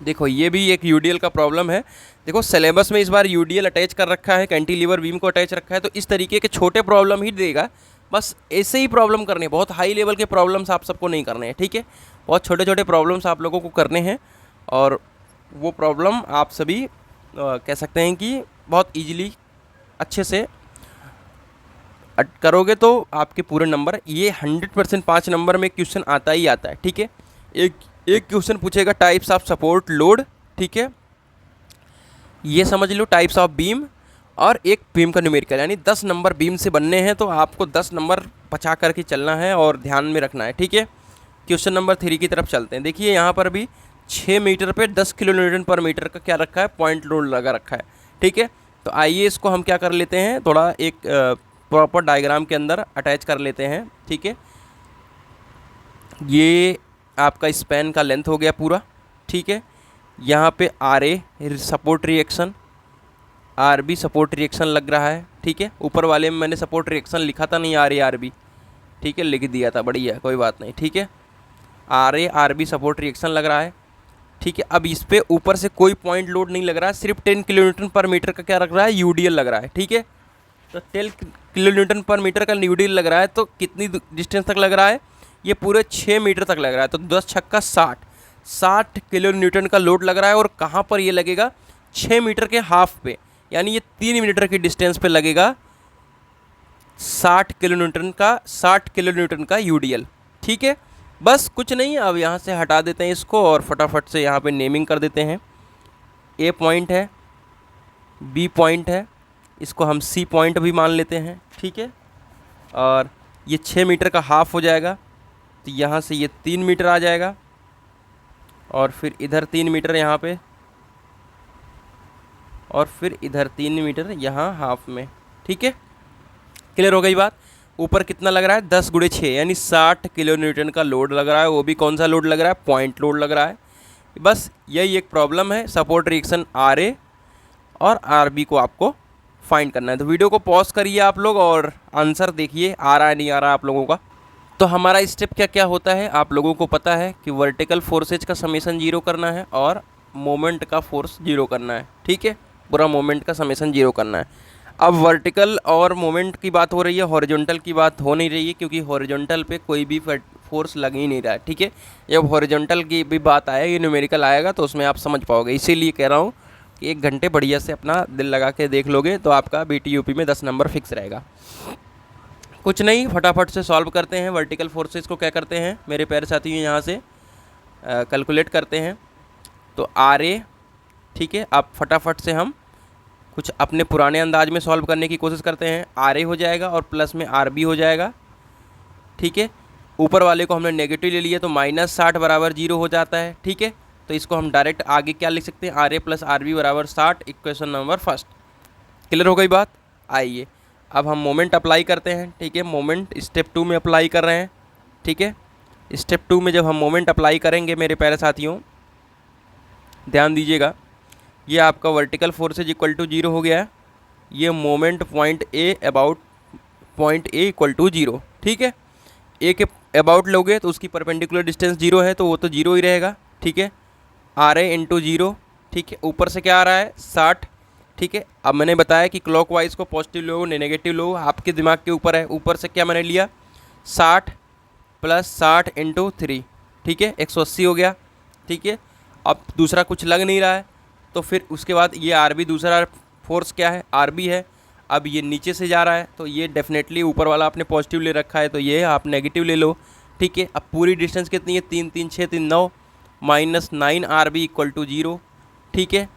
देखो ये भी एक यूडीएल का प्रॉब्लम है। देखो सिलेबस में इस बार यूडीएल अटैच कर रखा है, कैंटिलीवर बीम को अटैच रखा है, तो इस तरीके के छोटे प्रॉब्लम ही देगा। बस ऐसे ही प्रॉब्लम करने, बहुत हाई लेवल के प्रॉब्लम्स आप सबको नहीं करने हैं। ठीक है, बहुत छोटे छोटे प्रॉब्लम्स आप लोगों को करने हैं, और वो प्रॉब्लम आप सभी कह सकते हैं कि बहुत ईजिली अच्छे से करोगे तो आपके पूरे नंबर, ये 100% 5 नंबर में क्वेश्चन आता ही आता है। ठीक है, एक क्वेश्चन पूछेगा टाइप्स ऑफ सपोर्ट लोड। ठीक है, ये समझ लो टाइप्स ऑफ बीम, और एक बीम का न्यूमेरिकल, यानी 10 नंबर बीम से बनने हैं, तो आपको 10 नंबर बचा करके चलना है और ध्यान में रखना है। ठीक है, क्वेश्चन नंबर 3 की तरफ चलते हैं। देखिए यहाँ पर भी 6 मीटर पे 10 किलो न्यूटन पर मीटर का क्या रखा है, पॉइंट लोड लगा रखा है। ठीक है, तो आइए इसको हम क्या कर लेते हैं, थोड़ा एक प्रॉपर डायग्राम के अंदर अटैच कर लेते हैं। ठीक है, ये आपका स्पैन का लेंथ हो गया पूरा। ठीक है, यहाँ पे R A support reaction, R B support reaction लग रहा है। ठीक है, ऊपर वाले में मैंने सपोर्ट रिएक्शन लिखा था नहीं, आर ए आर बी, ठीक है, लिख दिया था, बढ़िया, कोई बात नहीं। ठीक है, R A R B support reaction लग रहा है। ठीक है, अब इस पर ऊपर से कोई पॉइंट लोड नहीं लग रहा है, सिर्फ 10 किलो न्यूटन पर मीटर का क्या लग रहा है, यूडीएल लग रहा है। ठीक है, तो 10 किलो न्यूटन पर मीटर का यूडीएल लग रहा है, तो कितनी डिस्टेंस तक लग रहा है, ये पूरे 6 मीटर तक लग रहा है। तो 10 छक्का 60 किलो न्यूटन का लोड लग रहा है, और कहाँ पर ये लगेगा, 6 मीटर के हाफ पे, यानी ये 3 मीटर की डिस्टेंस पे लगेगा 60 किलो न्यूटन का यूडीएल। ठीक है, बस कुछ नहीं, अब यहाँ से हटा देते हैं इसको, और फटाफट से यहाँ पे नेमिंग कर देते हैं। ए पॉइंट है, बी पॉइंट है, इसको हम सी पॉइंट भी मान लेते हैं। ठीक है, और ये 6 मीटर का हाफ हो जाएगा, तो यहाँ से ये 3 मीटर आ जाएगा, और फिर इधर 3 मीटर यहाँ पे, और फिर इधर 3 मीटर यहाँ हाफ में। ठीक है, क्लियर हो गई बात। ऊपर कितना लग रहा है, 10 × 6 यानी 60 किलो न्यूटन का लोड लग रहा है, वो भी कौन सा लोड लग रहा है, पॉइंट लोड लग रहा है। बस यही एक प्रॉब्लम है, सपोर्ट रिएक्शन आर ए और आर बी को आपको फाइंड करना है। तो वीडियो को पॉज करिए आप लोग और आंसर देखिए, आ रहा है नहीं आ रहा है आप लोगों का। तो हमारा स्टेप क्या क्या होता है आप लोगों को पता है कि वर्टिकल फोर्सेज का समेशन 0 करना है, और मोमेंट का फोर्स 0 करना है। ठीक है, पूरा मोमेंट का समेशन 0 करना है। अब वर्टिकल और मोमेंट की बात हो रही है, हॉरिजॉन्टल की बात हो नहीं रही है, क्योंकि हॉरिजॉन्टल पे कोई भी फोर्स लग ही नहीं रहा है। ठीक है, जब हॉरिजॉन्टल की भी बात आएगी, न्यूमेरिकल आएगा, तो उसमें आप समझ पाओगे। इसीलिए कह रहा हूँ कि 1 घंटे बढ़िया से अपना दिल लगा के देख लोगे तो आपका BTUP में 10 नंबर फिक्स रहेगा। कुछ नहीं, फटाफट से सॉल्व करते हैं। वर्टिकल फोर्सेस को क्या करते हैं मेरे प्यारे साथियों, यहाँ से कैलकुलेट करते हैं। तो आर ए, ठीक है, अब फटाफट से हम कुछ अपने पुराने अंदाज में सॉल्व करने की कोशिश करते हैं। आर ए हो जाएगा और प्लस में आर बी हो जाएगा। ठीक है, ऊपर वाले को हमने नेगेटिव ले लिया, तो -60 बराबर 0 हो जाता है। ठीक है, तो इसको हम डायरेक्ट आगे क्या लिख सकते हैं, R A plus R B बराबर 60, इक्वेशन नंबर फर्स्ट। क्लियर हो गई बात। आइए अब हम मोमेंट अप्लाई करते हैं। ठीक है, मोमेंट स्टेप 2 में अप्लाई कर रहे हैं। ठीक है, स्टेप 2 में जब हम मोमेंट अप्लाई करेंगे मेरे प्यारे साथियों, ध्यान दीजिएगा, ये आपका वर्टिकल फोर्सेज इक्वल टू 0 हो गया है, ये moment point A equal to 0। ठीक है, ए के अबाउट लोगे तो उसकी परपेंडिकुलर डिस्टेंस 0 है, तो वो तो 0 ही रहेगा। ठीक है, आर ए इंटू 0। ठीक है, ऊपर से क्या आ रहा है, 60। ठीक है, अब मैंने बताया कि क्लॉकवाइज को पॉजिटिव लो नेगेटिव लो, आपके दिमाग के ऊपर है। ऊपर से क्या मैंने लिया, 60 + 60 × 3। ठीक है, 180 हो गया। ठीक है, अब दूसरा कुछ लग नहीं रहा है, तो फिर उसके बाद ये आर बी, दूसरा फोर्स क्या है, आर बी है। अब ये नीचे से जा रहा है, तो ये डेफिनेटली ऊपर वाला आपने पॉजिटिव ले रखा है, तो ये आप नेगेटिव ले लो। ठीक है, अब पूरी डिस्टेंस कितनी है, 3 3 6 3 9, -9 आर बी इक्वल टू 0। ठीक है,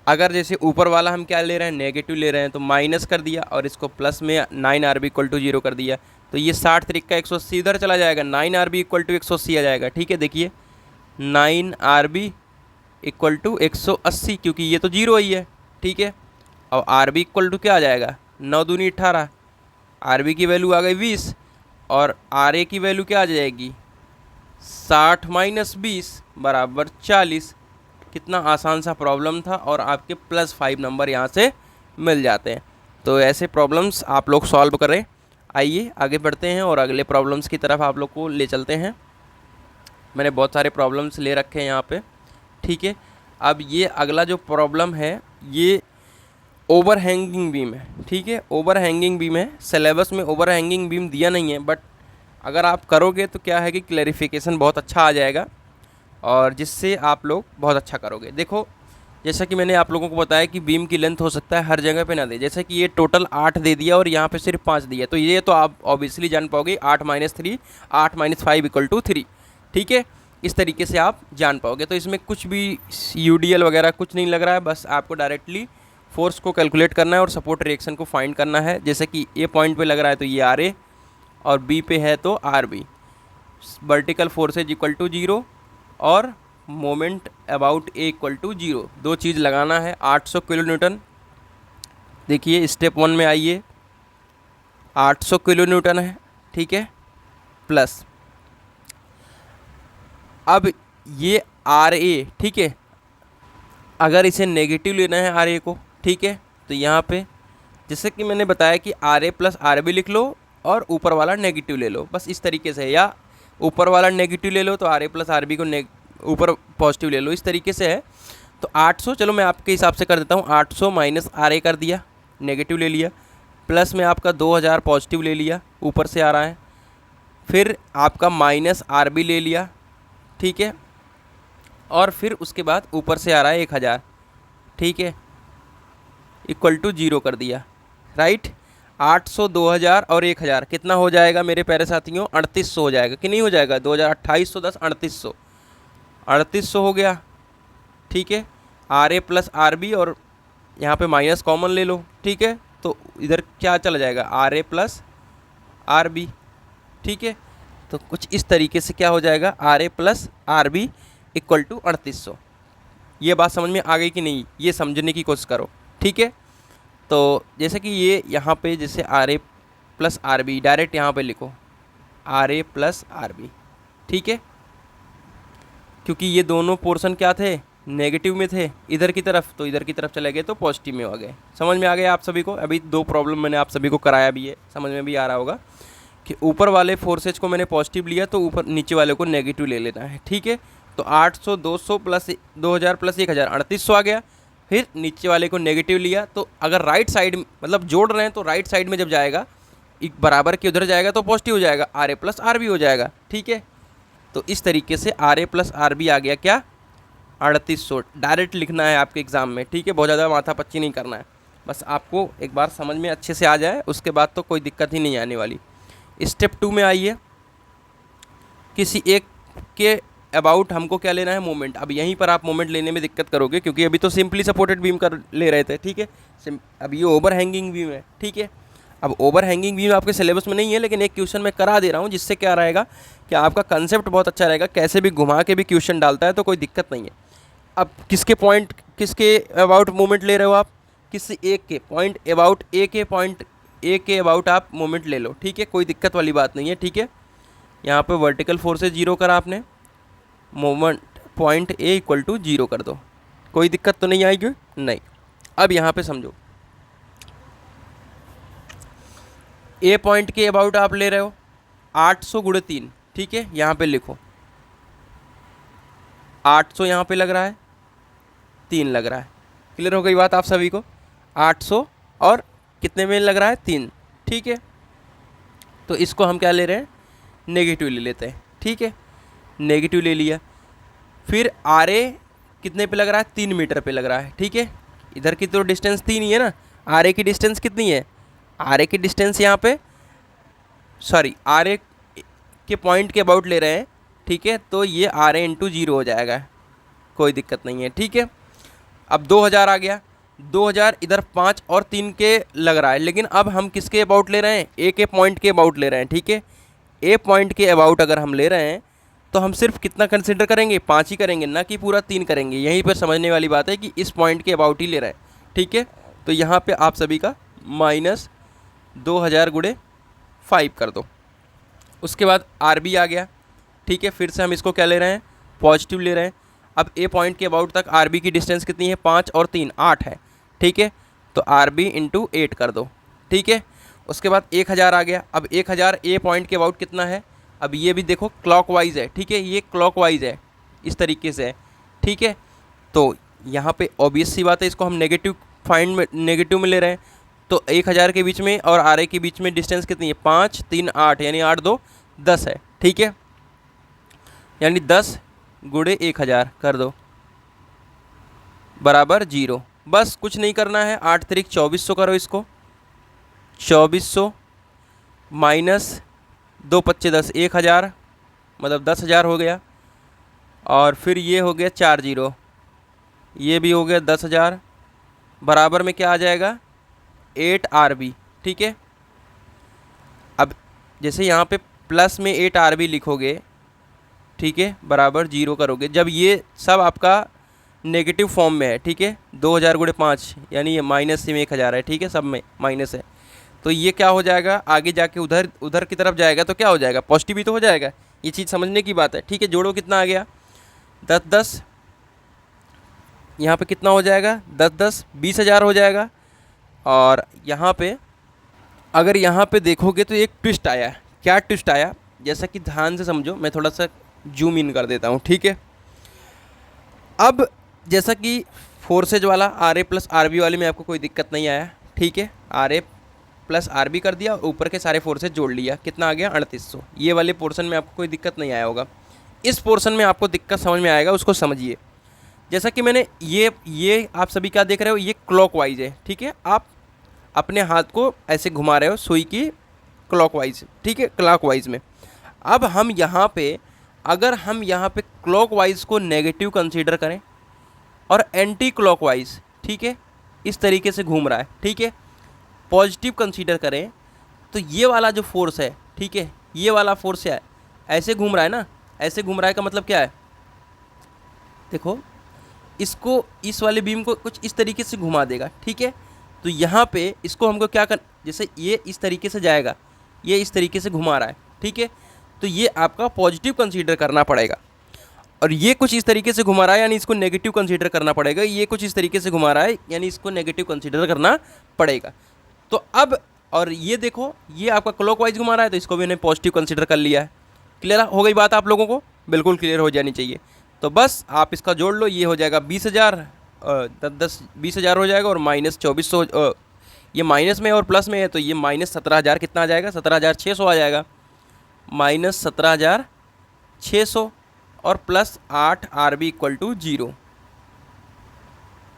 अगर जैसे ऊपर वाला हम क्या ले रहे हैं, नेगेटिव ले रहे हैं, तो माइनस कर दिया और इसको प्लस में 9 आर बी इक्वल टू 0 कर दिया, तो ये 60 3 का 180 इधर चला जाएगा, 9 आर बी इक्वल टू 180 आ जाएगा। ठीक है, देखिए 9 आर बी इक्वल टू 180, क्योंकि ये तो 0 ही है। ठीक है, और आर बी इक्वल टू क्या आ जाएगा, 9 दूनी 18, आर बी की वैल्यू आ गई 20 और आर ए की वैल्यू क्या आ जाएगी 60 माइनस 20 बराबर 40। कितना आसान सा प्रॉब्लम था और आपके +5 नंबर यहाँ से मिल जाते हैं। तो ऐसे प्रॉब्लम्स आप लोग सॉल्व करें। आइए आगे बढ़ते हैं और अगले प्रॉब्लम्स की तरफ आप लोग को ले चलते हैं। मैंने बहुत सारे प्रॉब्लम्स ले रखे हैं यहाँ पे, ठीक है। अब ये अगला जो प्रॉब्लम है ये ओवर हैंगिंग बीम है, ठीक है। ओवर हैंगिंग बीम है, सिलेबस में ओवर हैंगिंग बीम दिया नहीं है, बट अगर आप करोगे तो क्या है कि क्लैरिफिकेशन बहुत अच्छा आ जाएगा और जिससे आप लोग बहुत अच्छा करोगे। देखो जैसा कि मैंने आप लोगों को बताया कि बीम की लेंथ हो सकता है हर जगह पे ना दे, जैसे कि ये टोटल 8 दे दिया और यहाँ पे सिर्फ 5 दिया, तो ये तो आप ऑब्वियसली जान पाओगे 8 माइनस 3 8 माइनस 5 इक्वल टू 3, ठीक है। इस तरीके से आप जान पाओगे। तो इसमें कुछ भी यूडीएल वगैरह कुछ नहीं लग रहा है, बस आपको डायरेक्टली फोर्स को कैलकुलेट करना है और सपोर्ट रिएक्शन को फाइंड करना है। जैसे कि ए पॉइंट पे लग रहा है तो ये आर ए और बी पे है तो R B. Vertical forces equal to 0 और moment about A equal to 0, दो चीज़ लगाना है। 800 किलो न्यूटन, देखिए स्टेप 1 में आइए 800 किलो न्यूटन है, ठीक है, प्लस अब ये आर ए, ठीक है, अगर इसे नेगेटिव लेना है आर ए को, ठीक है, तो यहाँ पे जैसे कि मैंने बताया कि R A plus R B लिख लो और ऊपर वाला नेगेटिव ले लो, बस इस तरीके से, या ऊपर वाला नेगेटिव ले लो तो R A plus R B को ऊपर पॉजिटिव ले लो, इस तरीके से है। तो 800, चलो मैं आपके हिसाब से कर देता हूँ, 800 माइनस आर ए कर दिया, नेगेटिव ले लिया, प्लस में आपका 2000 पॉजिटिव ले लिया, ऊपर से आ रहा है, फिर आपका माइनस आर बी ले लिया, ठीक है, और फिर उसके बाद ऊपर से आ रहा है 1000, ठीक है, इक्वल टू 0 कर दिया, राइट। 800 2000 और 1000 कितना हो जाएगा मेरे प्यारे साथियों, 3800 हो जाएगा कि नहीं हो जाएगा, 2028 10 3800, 3800 हो गया, ठीक है। R A plus R B और यहाँ पे माइनस कॉमन ले लो, ठीक है, तो इधर क्या चला जाएगा R A plus R B, ठीक है। तो कुछ इस तरीके से क्या हो जाएगा R A plus R B equal to 3800। ये बात समझ में आ गई कि नहीं, ये समझने की कोशिश करो, ठीक है। तो जैसे कि ये यहाँ पे जैसे R A plus R B direct यहाँ पे लिखो R A plus R B, ठीक है, क्योंकि ये दोनों पोर्शन क्या थे, नेगेटिव में थे इधर की तरफ, तो इधर की तरफ चले गए तो पॉजिटिव में हो गए। समझ में आ गया आप सभी को। अभी 2 प्रॉब्लम मैंने आप सभी को कराया भी है, समझ में भी आ रहा होगा कि ऊपर वाले फोर्सेज को मैंने पॉजिटिव लिया तो ऊपर नीचे वाले को नेगेटिव ले लेना है, ठीक है। तो 800 200 प्लस 2000 प्लस 1000 3800 आ गया, फिर नीचे वाले को नेगेटिव लिया, तो अगर राइट साइड मतलब जोड़ रहे हैं तो राइट साइड में जब जाएगा एक बराबर के उधर जाएगा तो पॉजिटिव हो जाएगा, R A plus R B हो जाएगा, ठीक है। तो इस तरीके से R A plus R B आ गया क्या 3800, डायरेक्ट लिखना है आपके एग्ज़ाम में, ठीक है, बहुत ज़्यादा माथापच्ची नहीं करना है, बस आपको एक बार समझ में अच्छे से आ जाए, उसके बाद तो कोई दिक्कत ही नहीं आने वाली। स्टेप 2 में आइए, किसी एक के अबाउट हमको क्या लेना है मोमेंट। अब यहीं पर आप मोमेंट लेने में दिक्कत करोगे क्योंकि अभी तो सिंपली सपोर्टेड बीम कर ले रहे थे, ठीक है। अब ये ओवर हैंगिंग बीम है, ठीक है। अब ओवर हैंगिंग बीम आपके सिलेबस में नहीं है, लेकिन एक क्वेश्चन मैं करा दे रहा हूँ जिससे क्या रहेगा कि आपका कंसेप्ट बहुत अच्छा रहेगा, कैसे भी घुमा के भी क्वेश्चन डालता है तो कोई दिक्कत नहीं है। अब किसके अबाउट मोमेंट ले रहे हो आप, किसी एक के पॉइंट अबाउट ए के अबाउट आप मोमेंट ले लो, ठीक है, कोई दिक्कत वाली बात नहीं है, ठीक है। यहाँ पे वर्टिकल फोर्सेज 0 करा आपने, moment point A equal to 0 कर दो, कोई दिक्कत तो नहीं आएगी, नहीं। अब यहाँ पे समझो, ए पॉइंट के अबाउट आप ले रहे हो 800 गुणे 3, ठीक है, यहाँ पे लिखो 800 यहाँ पे लग रहा है, 3 लग रहा है, क्लियर हो गई बात आप सभी को। 800 और कितने में लग रहा है 3, ठीक है। तो इसको हम क्या ले रहे हैं नेगेटिव ले लेते हैं, ठीक है, नेगेटिव ले लिया। फिर आर ए कितने पे लग रहा है 3 मीटर पे लग रहा है, ठीक है, इधर की तो डिस्टेंस 3 ही है ना, आर ए की डिस्टेंस कितनी है, आर ए की डिस्टेंस यहाँ पे सॉरी आर ए के पॉइंट के अबाउट ले रहे हैं, ठीक है, तो ये आर ए इंटू 0 हो जाएगा, कोई दिक्कत नहीं है, ठीक है। अब 2000 आ गया, 2000 इधर 5 और 3 के लग रहा है, लेकिन अब हम किसके अबाउट ले रहे हैं, ए के पॉइंट के अबाउट ले रहे हैं, ठीक है। ए पॉइंट के अबाउट अगर हम ले रहे हैं तो हम सिर्फ कितना कंसिडर करेंगे, 5 ही करेंगे, ना कि पूरा 3 करेंगे। यहीं पर समझने वाली बात है कि इस पॉइंट के अबाउट ही ले रहे हैं, ठीक है। तो यहाँ पे आप सभी का -2000 गुणे 5 कर दो। उसके बाद आर बी आ गया, ठीक है। फिर से हम इसको क्या ले रहे हैं, पॉजिटिव ले रहे हैं। अब ए पॉइंट के अबाउट तक आर बी की डिस्टेंस कितनी है, 5 और 3 8 है, ठीक है। तो आर बी इंटू 8 कर दो, ठीक है। उसके बाद 1000 आ गया। अब 1000 ए पॉइंट के अबाउट कितना है, अब ये भी देखो क्लॉकवाइज है, ठीक है, ये क्लॉकवाइज है, इस तरीके से है, ठीक है। तो यहाँ पे ऑब्वियस सी बात है, इसको हम नेगेटिव में ले रहे हैं। तो 1000 के बीच में और आर ए के बीच में डिस्टेंस कितनी है, 5 3 8, यानी 8 2 10 है, ठीक है। यानी 10 गुणे 1000 कर दो बराबर 0। बस कुछ नहीं करना है, 8 3 2400 करो इसको, 2400 माइनस 2 25 10, 1000 मतलब 10,000 हो गया। और फिर ये हो गया 4 0, ये भी हो गया 10,000, बराबर में क्या आ जाएगा 8 RB, ठीक है। अब जैसे यहाँ पे प्लस में 8 RB लिखोगे, ठीक है, बराबर 0 करोगे, जब ये सब आपका नेगेटिव फॉर्म में है, ठीक है, 2000 गुणे 5 यानी ये माइनस में 1000 है, ठीक है, सब में माइनस है। तो ये क्या हो जाएगा, आगे जाके उधर की तरफ जाएगा तो क्या हो जाएगा, पॉजिटिव ही तो हो जाएगा। ये चीज़ समझने की बात है, ठीक है। जोड़ो कितना आ गया 10 10, यहाँ पे कितना हो जाएगा 10 10 20,000 हो जाएगा। और यहाँ पे अगर यहाँ पे देखोगे तो एक ट्विस्ट आया है। क्या ट्विस्ट आया, जैसा कि ध्यान से समझो, मैं थोड़ा सा जूम इन कर देता हूँ, ठीक है। अब जैसा कि फोर्सेज वाला R A plus R B वाले में आपको कोई दिक्कत नहीं आया, ठीक है, R A plus R B कर दिया, ऊपर के सारे फोर्सेज जोड़ लिया, कितना आ गया 3800। ये वाले पोर्शन में आपको कोई दिक्कत नहीं आया होगा। इस पोर्शन में आपको दिक्कत समझ में आएगा, उसको समझिए। जैसा कि मैंने ये आप सभी क्या देख रहे हो, ये क्लॉकवाइज है, ठीक है। आप अपने हाथ को ऐसे घुमा रहे हो सुई की क्लॉकवाइज, ठीक है, क्लॉकवाइज में। अब हम यहाँ पे अगर हम यहाँ पे क्लॉकवाइज को नेगेटिव कंसीडर करें और एंटी क्लॉकवाइज, ठीक है, इस तरीके से घूम रहा है, ठीक है, पॉजिटिव कंसीडर करें, तो ये वाला जो फोर्स है, ठीक है, ये वाला फोर्स है, ऐसे घूम रहा है ना, ऐसे घूम रहा है का मतलब क्या है, देखो इसको, इस वाले बीम को कुछ इस तरीके से घुमा देगा, ठीक है। तो यहाँ पे इसको हमको क्या कर, जैसे ये इस तरीके से जाएगा, ये इस तरीके से घुमा रहा है, ठीक है, तो ये आपका पॉजिटिव कंसीडर करना पड़ेगा। और ये कुछ इस तरीके से घुमा रहा है, यानी इसको नेगेटिव कंसीडर करना पड़ेगा। ये कुछ इस तरीके से घुमा रहा है, यानी इसको नेगेटिव कंसीडर करना पड़ेगा। तो अब और ये देखो, ये आपका क्लॉकवाइज घुमा रहा है, तो इसको भी मैंने पॉजिटिव कंसीडर कर लिया है। क्लियर हो गई बात आप लोगों को, बिल्कुल क्लियर हो जानी चाहिए। तो बस आप इसका जोड़ लो, ये हो जाएगा 20,000, 10 20,000 हो जाएगा, और माइनस 2400, ये माइनस में और प्लस में है, तो ये माइनस 17,000 कितना आ जाएगा, 17,600 आ जाएगा, माइनस 17,600 और प्लस 8 RB इक्वल टू 0।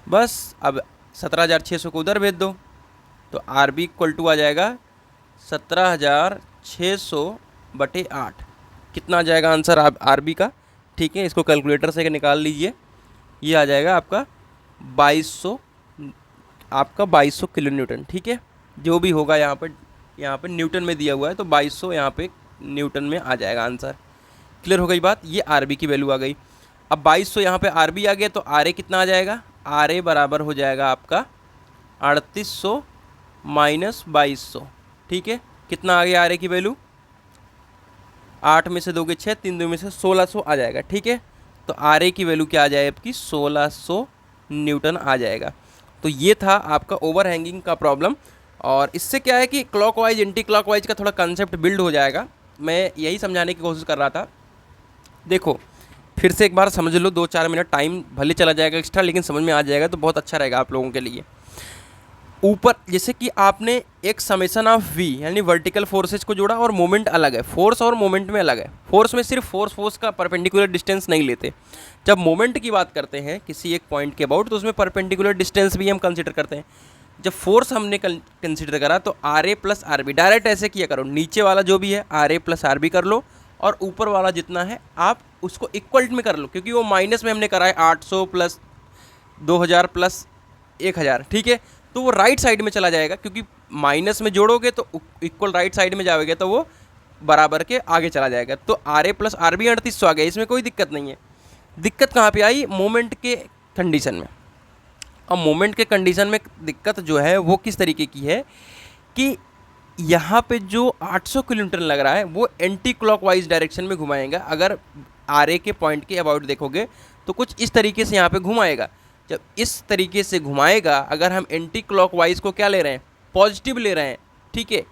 बस अब 17,600 को उधर भेज दो, तो RB इक्वल टू आ जाएगा 17,600 बटे 8। कितना आ जाएगा आंसर RB का, ठीक है, इसको कैलकुलेटर से निकाल लीजिए। ये आ जाएगा आपका 2200, आपका 2200 किलो न्यूटन, ठीक है, जो भी होगा यहाँ पे न्यूटन में दिया हुआ है, तो 2200 यहाँ पे न्यूटन में आ जाएगा आंसर। क्लियर हो गई बात, ये RB की वैल्यू आ गई। अब 2200 यहाँ पे RB आ गया, तो RA कितना आ जाएगा, RA बराबर हो जाएगा आपका 3800 माइनस 2200, ठीक है। कितना आ गया RA की वैल्यू, 8 में से 2 के 6, 3 2 में से 1600 आ जाएगा, ठीक है। तो RA की वैल्यू क्या आ जाए आपकी 1600 न्यूटन आ जाएगा। तो ये था आपका ओवर हैंगिंग का प्रॉब्लम। और इससे क्या है कि क्लॉकवाइज एंटी क्लॉकवाइज का थोड़ा कंसेप्ट बिल्ड हो जाएगा। मैं यही समझाने की कोशिश कर रहा था। देखो फिर से एक बार समझ लो, 2-4 मिनट टाइम भले चला जाएगा एक्स्ट्रा, लेकिन समझ में आ जाएगा तो बहुत अच्छा रहेगा आप लोगों के लिए। ऊपर जैसे कि आपने एक समेशन ऑफ V यानी वर्टिकल फोर्सेज को जोड़ा, और मोमेंट अलग है, फोर्स और मोमेंट में अलग है। फोर्स में सिर्फ फोर्स का परपेंडिकुलर डिस्टेंस नहीं लेते। जब मोमेंट की बात करते हैं किसी एक पॉइंट के अबाउट, तो उसमें परपेंडिकुलर डिस्टेंस भी हम कंसिडर करते हैं। जब फोर्स हमने कंसिडर करा तो RA प्लस RB, डायरेक्ट ऐसे किया करो, नीचे वाला जो भी है RA प्लस RB कर लो, और ऊपर वाला जितना है आप उसको इक्वल में कर लो, क्योंकि वो माइनस में हमने करा है 800 प्लस 2000 प्लस 1000, ठीक है। तो वो राइट साइड में चला जाएगा, क्योंकि माइनस में जोड़ोगे तो इक्वल राइट साइड में जाओगे, तो वो बराबर के आगे चला जाएगा। तो RA प्लस RB 3800 आ गया, इसमें कोई दिक्कत नहीं है। दिक्कत कहाँ पे आई, मोमेंट के कंडीशन में। अब मोमेंट के कंडीशन में दिक्कत जो है वो किस तरीके की है कि यहाँ पे जो 800 किलोमीटर लग रहा है वो एंटी क्लॉकवाइज डायरेक्शन में घुमाएगा। अगर आर ए के पॉइंट के अबाउट देखोगे तो कुछ इस तरीके से यहाँ पे घुमाएगा। जब इस तरीके से घुमाएगा, अगर हम एंटी क्लॉकवाइज को क्या ले रहे हैं, पॉजिटिव ले रहे हैं, ठीक है,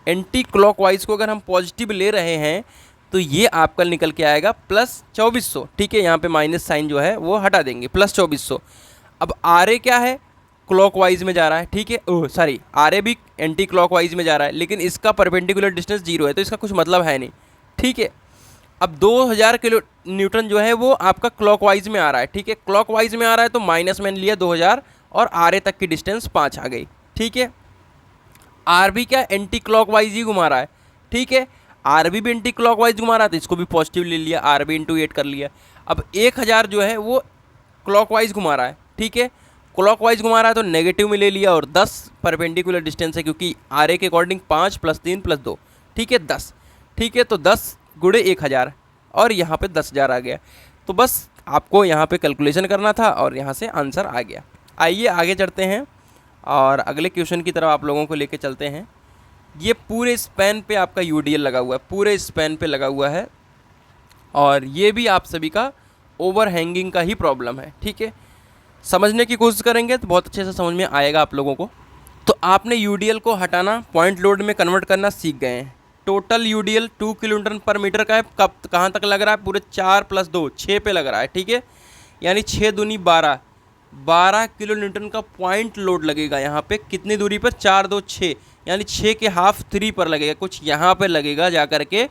एंटी क्लॉकवाइज को अगर हम पॉजिटिव ले रहे हैं तो ये आपका निकल के आएगा प्लस 2400, ठीक है। यहाँ पे माइनस साइन जो है वो हटा देंगे, प्लस 2400। अब आर ए क्या है, क्लॉकवाइज में जा रहा है, ठीक है, ओह सॉरी, आर ए भी एंटी क्लॉकवाइज में जा रहा है, लेकिन इसका परपेंडिकुलर डिस्टेंस 0 है तो इसका कुछ मतलब है नहीं, ठीक है। अब 2000 किलो न्यूटन जो है वो आपका क्लॉकवाइज में आ रहा है, ठीक है, क्लॉकवाइज में आ रहा है तो माइनस मैंने लिया 2000 और आर ए तक की डिस्टेंस 5 आ गई, ठीक है। आर बी क्या एंटी क्लॉकवाइज ही घुमा रहा है, ठीक है, आर बी भी एंटी क्लॉकवाइज घुमा रहा था, इसको भी पॉजिटिव ले लिया, आर बी इंटू 8 कर लिया। अब 1000 जो है वो क्लॉकवाइज घुमा रहा है, ठीक है, क्लॉकवाइज घुमा रहा है तो नेगेटिव में ले लिया और 10 परपेंडिकुलर डिस्टेंस है क्योंकि आर ए के अकॉर्डिंग 5 + 3 + 2, ठीक है, 10, ठीक है, तो 10 गुणे 1000 और यहाँ पे 10,000 आ गया। तो बस आपको यहाँ पे कैलकुलेशन करना था और यहाँ से आंसर आ गया। आइए आगे चढ़ते हैं और अगले क्वेश्चन की तरफ आप लोगों को लेके चलते हैं। ये पूरे स्पैन पे आपका यूडीएल लगा हुआ है, पूरे स्पैन पे लगा हुआ है और ये भी आप सभी का ओवर हैंगिंग का ही प्रॉब्लम है, ठीक है। समझने की कोशिश करेंगे तो बहुत अच्छे से समझ में आएगा आप लोगों को। तो आपने यूडीएल को हटाना, पॉइंट लोड में कन्वर्ट करना सीख गए हैं। टोटल यूडीएल 2 kN/m का है, कब कहाँ तक लग रहा है, पूरे 4 + 2 6 पे लग रहा है, ठीक है, यानी 6 दूनी 12 किलोन्यूटन का पॉइंट लोड लगेगा यहाँ पे। कितनी दूरी पर, 4 2 6, यानी 6 के हाफ 3 पर लगेगा, कुछ यहाँ पे लगेगा जा कर के।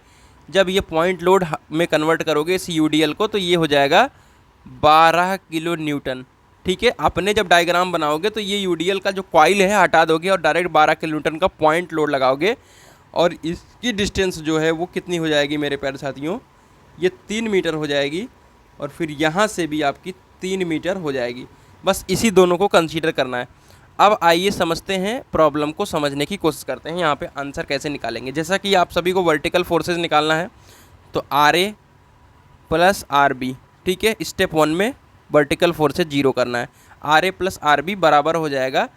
जब ये पॉइंट लोड में कन्वर्ट करोगे इस यूडीएल को तो ये हो जाएगा 12 किलोन्यूटन, ठीक है। आपने जब डायग्राम बनाओगे तो ये यूडीएल का जो कॉइल है हटा दोगे और डायरेक्ट 12 किलोन्यूटन का पॉइंट लोड लगाओगे और इसकी डिस्टेंस जो है वो कितनी हो जाएगी मेरे प्यारे साथियों, ये 3 मीटर हो जाएगी और फिर यहाँ से भी आपकी 3 मीटर हो जाएगी। बस इसी दोनों को कंसीडर करना है। अब आइए समझते हैं, प्रॉब्लम को समझने की कोशिश करते हैं, यहाँ पे आंसर कैसे निकालेंगे। जैसा कि आप सभी को वर्टिकल फोर्सेस निकालना है तो R A plus R B, ठीक है, स्टेप 1 में वर्टिकल फोर्सेस 0 करना है। R A plus R B बराबर हो जाएगा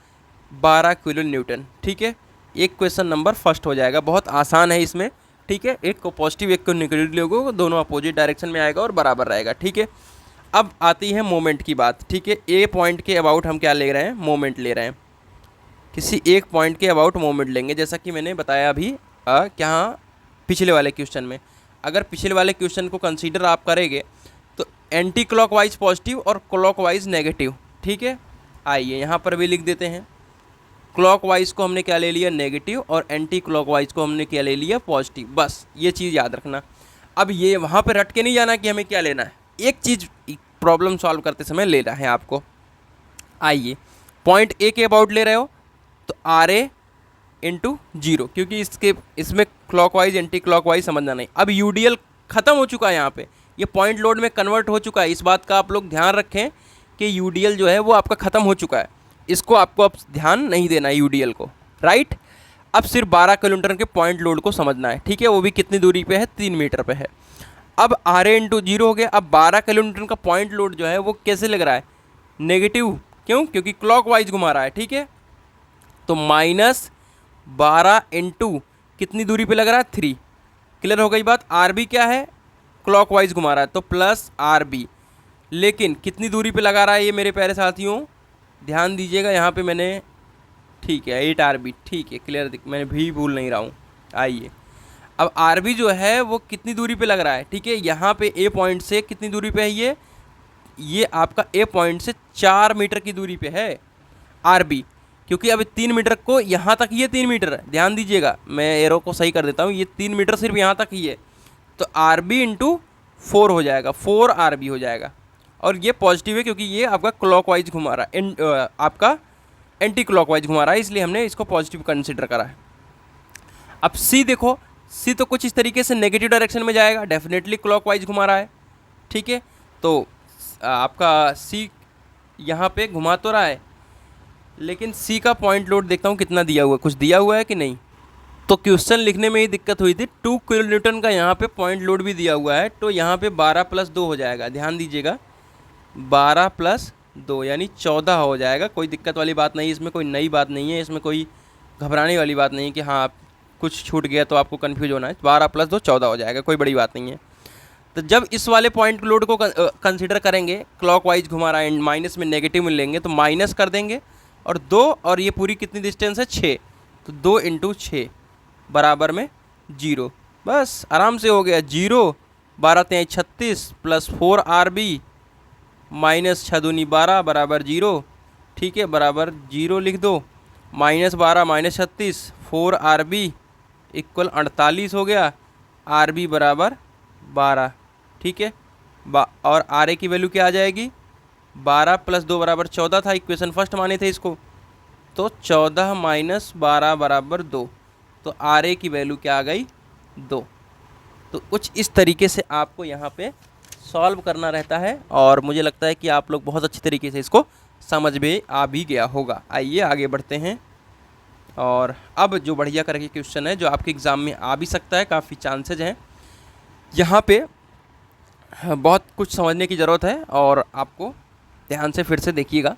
12 किलोन्यूटन, ठीक है। एक क्वेश्चन नंबर फर्स्ट हो जाएगा, बहुत आसान है इसमें, ठीक है। एक को पॉजिटिव एक को नेगेटिव लोगों, दोनों अपोजिट डायरेक्शन में आएगा और बराबर रहेगा, ठीक है। अब आती है मोमेंट की बात, ठीक है। ए पॉइंट के अबाउट हम क्या ले रहे हैं, मोमेंट ले रहे हैं, किसी एक पॉइंट के अबाउट मोमेंट लेंगे। जैसा कि मैंने बताया अभी क्या पिछले वाले क्वेश्चन में, अगर पिछले वाले क्वेश्चन को कंसीडर आप करेंगे तो एंटी क्लॉकवाइज पॉजिटिव और क्लॉकवाइज नेगेटिव, ठीक है। आइए यहाँ पर भी लिख देते हैं, क्लॉकवाइज को हमने क्या ले लिया, नेगेटिव, और एंटी क्लॉकवाइज को हमने क्या ले लिया, पॉजिटिव। बस ये चीज़ याद रखना। अब ये वहाँ पर रट के नहीं जाना कि हमें क्या लेना है, एक चीज़ प्रॉब्लम सॉल्व करते समय लेना है आपको। आइए पॉइंट ए के अबाउट ले रहे हो तो आर ए इंटू 0, क्योंकि इसमें क्लॉकवाइज एंटी क्लॉकवाइज समझना नहीं। अब यूडीएल ख़त्म हो चुका है, यहाँ पे ये पॉइंट लोड में कन्वर्ट हो चुका है। इस बात का आप लोग ध्यान रखें कि यूडीएल जो है वो आपका ख़त्म हो चुका है, इसको आपको अब ध्यान नहीं देना है यूडीएल को, राइट। अब सिर्फ 12 किलोमीटर के पॉइंट लोड को समझना है, ठीक है, वो भी कितनी दूरी पे है, 3 मीटर पे है। अब आर ए इंटू 0 हो गया। अब 12 किलोमीटर का पॉइंट लोड जो है वो कैसे लग रहा है, नेगेटिव, क्यों, क्योंकि क्लॉकवाइज घुमा रहा है, ठीक है। तो -12 इंटू कितनी दूरी पे लग रहा है, 3। क्लियर हो गई बात। आर बी क्या है, क्लॉकवाइज घुमा रहा है तो प्लस आर बी, लेकिन कितनी दूरी पे लगा रहा है ये मेरे प्यारे साथियों, ध्यान दीजिएगा यहाँ पे मैंने, ठीक है, 8 आर बी, ठीक है, क्लियर, मैं भी भूल नहीं रहा हूँ। आइए अब आर बी जो है वो कितनी दूरी पे लग रहा है, ठीक है, यहाँ पे ए पॉइंट से कितनी दूरी पे है, ये आपका ए पॉइंट से 4 मीटर की दूरी पे है आर बी, क्योंकि अब 3 मीटर को यहाँ तक ये 3 मीटर है, ध्यान दीजिएगा, मैं एरो को सही कर देता हूँ, ये 3 मीटर सिर्फ यहाँ तक ही है, तो आर बी इंटू 4 हो जाएगा, 4 आर बी हो जाएगा। और ये पॉजिटिव है क्योंकि ये आपका क्लॉकवाइज घुमा रहा है, आपका एंटी क्लॉकवाइज घुमा रहा है, इसलिए हमने इसको पॉजिटिव कंसिडर करा है। अब सी देखो, सी तो कुछ इस तरीके से नेगेटिव डायरेक्शन में जाएगा, डेफिनेटली क्लॉकवाइज घुमा रहा है, ठीक है। तो आपका सी यहाँ पे घुमा तो रहा है, लेकिन सी का पॉइंट लोड देखता हूँ कितना दिया हुआ है, कुछ दिया हुआ है कि नहीं। तो क्वेश्चन लिखने में ही दिक्कत हुई थी, 2 किलोन्यूटन का यहाँ पे पॉइंट लोड भी दिया हुआ है, तो यहाँ पे 12 + 2 हो जाएगा, ध्यान दीजिएगा, 12 + 2 यानी 14 हो जाएगा। कोई दिक्कत वाली बात नहीं, इसमें कोई नई बात नहीं है, इसमें कोई घबराने वाली बात नहीं है कि हाँ आप कुछ छूट गया तो आपको कन्फ्यूज होना है। 12 + 2 14 हो जाएगा, कोई बड़ी बात नहीं है। तो जब इस वाले पॉइंट लोड को कंसिडर करेंगे, क्लॉकवाइज घुमा रहा है, माइनस में नेगेटिव में लेंगे तो माइनस कर देंगे, और 2 और ये पूरी कितनी डिस्टेंस है 6, तो 2 × 6 बराबर में 0। बस आराम से हो गया। 0 12 × 36 प्लस 4 RB माइनस 6 दूनी 12 बराबर 0। ठीक है, बराबर 0 लिख दो। -12 -36 4 RB इक्वल 48 हो गया। RB बराबर 12। ठीक है, और RA की वैल्यू क्या आ जाएगी? 12 + 2 बराबर 14 था, इक्वेशन फर्स्ट माने थे इसको, तो 14 - 12 बराबर 2। तो RA की वैल्यू क्या आ गई? 2। तो कुछ इस तरीके से आपको यहाँ पे सॉल्व करना रहता है, और मुझे लगता है कि आप लोग बहुत अच्छी तरीके से इसको समझ में आ भी गया होगा। आइए आगे बढ़ते हैं। और अब जो बढ़िया करके क्वेश्चन है जो आपके एग्ज़ाम में आ भी सकता है, काफ़ी चांसेज हैं यहाँ पे। बहुत कुछ समझने की ज़रूरत है, और आपको ध्यान से फिर से देखिएगा।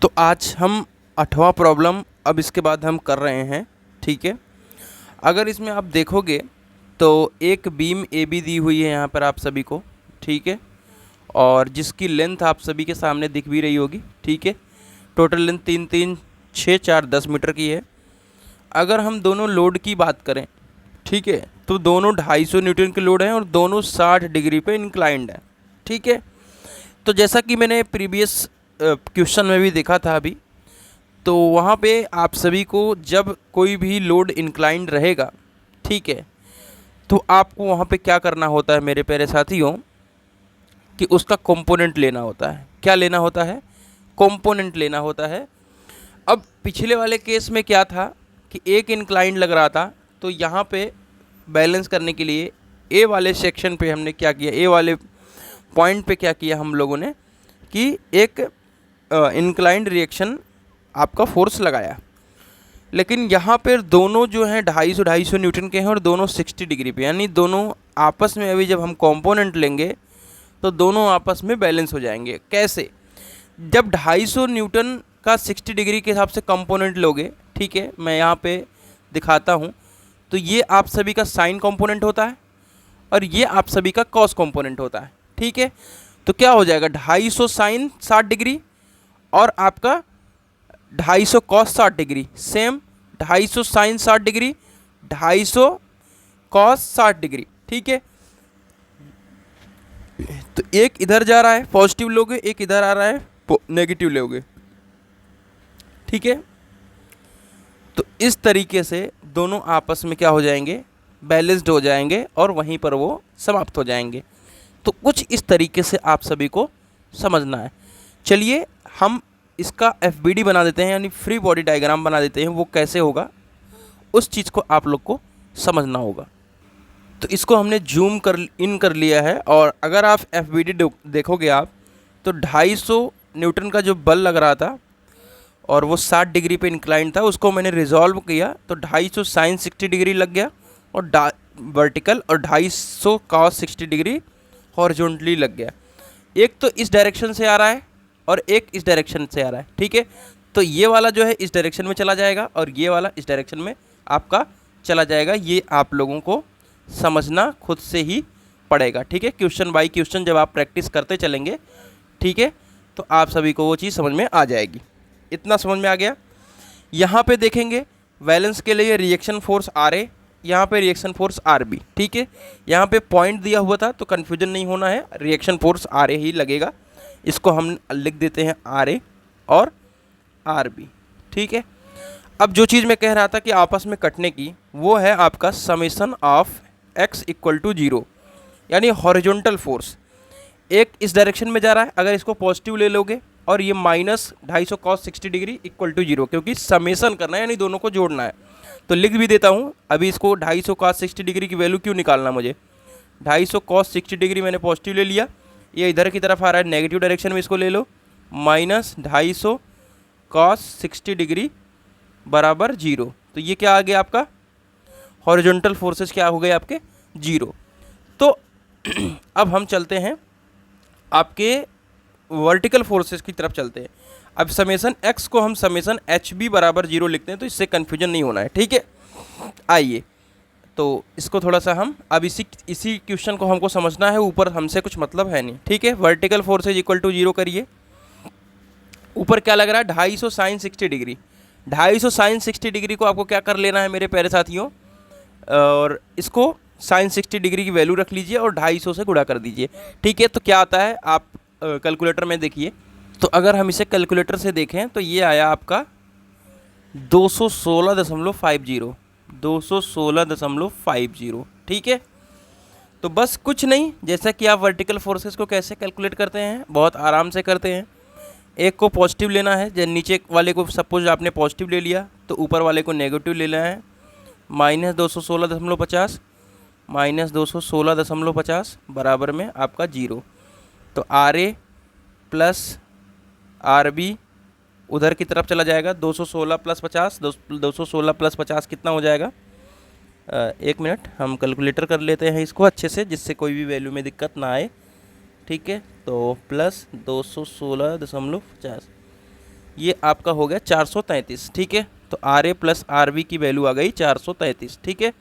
तो आज हम 8वां प्रॉब्लम अब इसके बाद हम कर रहे हैं। ठीक है, अगर इसमें आप देखोगे तो एक बीम ए बी दी हुई है यहाँ पर आप सभी को। ठीक है, और जिसकी लेंथ आप सभी के सामने दिख भी रही होगी। ठीक है, टोटल लेंथ 3 3 6 4 10 मीटर की है। अगर हम दोनों लोड की बात करें, ठीक है, तो दोनों 250 न्यूटन के लोड हैं और दोनों 60 डिग्री पे इंक्लाइंड है। ठीक है, तो जैसा कि मैंने प्रीवियस क्वेश्चन में भी देखा था अभी, तो वहाँ पे आप सभी को जब कोई भी लोड इंक्लाइंड रहेगा, ठीक है, तो आपको वहाँ पे क्या करना होता है मेरे प्यारे साथियों, कि उसका कंपोनेंट लेना होता है। क्या लेना होता है? कंपोनेंट लेना होता है। अब पिछले वाले केस में क्या था कि एक इंक्लाइंड लग रहा था, तो यहाँ पे बैलेंस करने के लिए ए वाले सेक्शन पे हमने क्या किया, ए वाले पॉइंट पे क्या किया हम लोगों ने कि एक इंक्लाइंड रिएक्शन आपका फोर्स लगाया। लेकिन यहाँ पर दोनों जो हैं 250 न्यूटन के हैं और दोनों 60 डिग्री पे, यानी दोनों आपस में अभी जब हम कंपोनेंट लेंगे तो दोनों आपस में बैलेंस हो जाएंगे। कैसे? जब 250 न्यूटन का 60 डिग्री के हिसाब से कंपोनेंट लोगे, ठीक है, मैं यहाँ पे दिखाता हूँ, तो ये आप सभी का साइन कंपोनेंट होता है और ये आप सभी का कॉस कंपोनेंट होता है। ठीक है, तो क्या हो जाएगा, 250 साइन 60 डिग्री और आपका 250 cos 60 degree, same 250 sine 60 degree, 250 cos 60 degree. ठीक है, तो एक इधर जा रहा है पॉजिटिव लोगे, एक इधर आ रहा है नेगेटिव लोगे। ठीक है, तो इस तरीके से दोनों आपस में क्या हो जाएंगे, बैलेंस्ड हो जाएंगे और वहीं पर वो समाप्त हो जाएंगे। तो कुछ इस तरीके से आप सभी को समझना है। चलिए हम इसका FBD बना देते हैं, यानी फ्री बॉडी डायग्राम बना देते हैं। वो कैसे होगा उस चीज़ को आप लोग को समझना होगा। तो इसको हमने जूम कर लिया है, और अगर आप FBD देखोगे आप, तो 250 न्यूटन का जो बल लग रहा था और वो 60 डिग्री पे इंक्लाइन था, उसको मैंने रिजॉल्व किया तो 250 साइन 60 डिग्री लग गया और वर्टिकल, और 250 कॉस 60 डिग्री हॉरिजॉन्टली लग गया। एक तो इस डायरेक्शन से आ रहा है और एक इस डायरेक्शन से आ रहा है। ठीक है, तो ये वाला जो है इस डायरेक्शन में चला जाएगा और ये वाला इस डायरेक्शन में आपका चला जाएगा। ये आप लोगों को समझना खुद से ही पड़ेगा। ठीक है, क्वेश्चन बाय क्वेश्चन जब आप प्रैक्टिस करते चलेंगे, ठीक है, तो आप सभी को वो चीज़ समझ में आ जाएगी। इतना समझ में आ गया। यहाँ पे देखेंगे बैलेंस के लिए रिएक्शन फोर्स RA, यहाँ पे रिएक्शन फोर्स RB। ठीक है, यहाँ पे पॉइंट दिया हुआ था तो कन्फ्यूजन नहीं होना है, रिएक्शन फोर्स RA ही लगेगा। इसको हम लिख देते हैं RA और RB। ठीक है, अब जो चीज़ मैं कह रहा था कि आपस में कटने की, वो है आपका summation of x equal to 0, यानी हॉरिजॉन्टल फोर्स एक इस डायरेक्शन में जा रहा है। अगर इसको पॉजिटिव ले लोगे और ये minus 250 cos 60 degree equal to 0, क्योंकि समेसन करना है यानी दोनों को जोड़ना है। तो लिख भी देता हूँ अभी इसको, 250 कॉस 60 डिग्री की वैल्यू क्यों निकालना मुझे, 250 कॉस 60 डिग्री मैंने पॉजिटिव ले लिया, ये इधर की तरफ आ रहा है नेगेटिव डायरेक्शन में, इसको ले लो, माइनस 250 कॉस 60 डिग्री बराबर 0। तो ये क्या आ गया आपका, हॉरिजॉन्टल फोर्सेस क्या हो गए आपके, 0। तो अब हम चलते हैं आपके वर्टिकल फोर्सेस की तरफ चलते हैं। अब समेसन x को हम समेसन HB बराबर 0 लिखते हैं, तो इससे कन्फ्यूजन नहीं होना है। ठीक है, आइए तो इसको थोड़ा सा हम अब इसी क्वेश्चन को हमको समझना है, ऊपर हमसे कुछ मतलब है नहीं। ठीक है, वर्टिकल फोर्सेज इक्वल टू 0 करिए। ऊपर क्या लग रहा है, 250 साइन 60 डिग्री, 250 साइन 60 डिग्री को आपको क्या कर लेना है मेरे प्यारे साथियों, और इसको साइन 60 डिग्री की वैल्यू रख लीजिए और 250 से गुणा कर दीजिए। ठीक है, तो क्या आता है आप कैलकुलेटर में देखिए। तो अगर हम इसे कैलकुलेटर से देखें तो ये आया आपका 216.50, 216.50। ठीक है, तो बस कुछ नहीं, जैसा कि आप वर्टिकल फोर्सेस को कैसे कैलकुलेट करते हैं, बहुत आराम से करते हैं। एक को पॉजिटिव लेना है, जब नीचे वाले को सपोज आपने पॉजिटिव ले लिया तो ऊपर वाले को नेगेटिव लेना है, माइनस 216.50 माइनस 216.50 बराबर में आपका 0। तो RA प्लस RB उधर की तरफ चला जाएगा, 216 प्लस 50, 216 प्लस 50 कितना हो जाएगा, एक मिनट हम कैलकुलेटर कर लेते हैं इसको अच्छे से, जिससे कोई भी वैल्यू में दिक्कत ना आए। ठीक है, तो प्लस 216.50, ये आपका हो गया 433, ठीक है। तो R A plus R B की वैल्यू आ गई 433, ठीक है।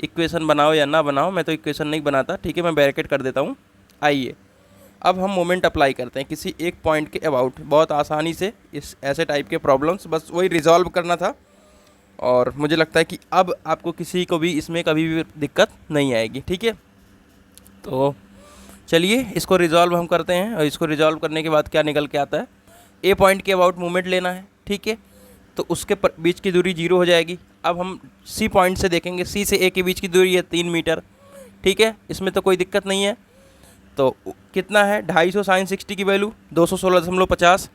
इक्वेशन बनाओ या ना बनाओ, मैं तो इक्वेशन नहीं बनाता, ठीक है, मैं ब्रैकेट कर देता हूँ। आइए अब हम मोमेंट अप्लाई करते हैं किसी एक पॉइंट के अबाउट, बहुत आसानी से इस ऐसे टाइप के प्रॉब्लम्स बस वही रिजॉल्व करना था, और मुझे लगता है कि अब आपको किसी को भी इसमें कभी भी दिक्कत नहीं आएगी, ठीक है। तो चलिए इसको रिजॉल्व हम करते हैं, और इसको रिजॉल्व करने के बाद क्या निकल के आता है, ए पॉइंट के अबाउट मूवमेंट लेना है, ठीक है। तो उसके बीच की दूरी 0 हो जाएगी। अब हम सी पॉइंट से देखेंगे, सी से ए के बीच की दूरी है 3 मीटर, ठीक है, इसमें तो कोई दिक्कत नहीं है। तो कितना है 250 साइन 60 की वैल्यू 216.50।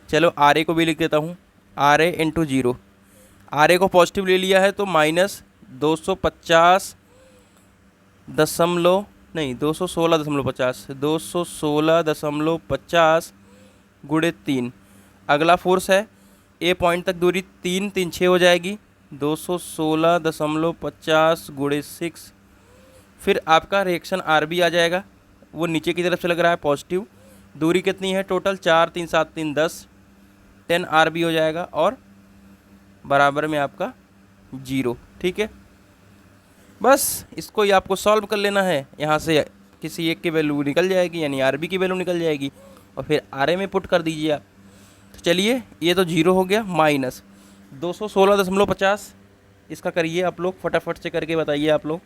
चलो आर ए को भी लिख देता हूँ, R A into 0, R A को पॉजिटिव ले लिया है तो माइनस 250 दशमलव नहीं 216.50, 216.50 गुणे 3। अगला फोर्स है ए पॉइंट तक दूरी 3 3 6 हो जाएगी, 216.50 गुणे 6। फिर आपका रिएक्शन आर बी आ जाएगा, वो नीचे की तरफ से लग रहा है पॉजिटिव। दूरी कितनी है टोटल 4 3 7 3 10, 10 आर बी हो जाएगा, और बराबर में आपका 0, ठीक है। बस इसको ही आपको सॉल्व कर लेना है, यहाँ से किसी एक की वैल्यू निकल जाएगी, यानी आर बी की वैल्यू निकल जाएगी, और फिर आर ए में पुट कर दीजिए आप। तो चलिए ये तो 0 हो गया, माइनस 216.50, इसका करिए आप लोग फटाफट से करके बताइए आप लोग।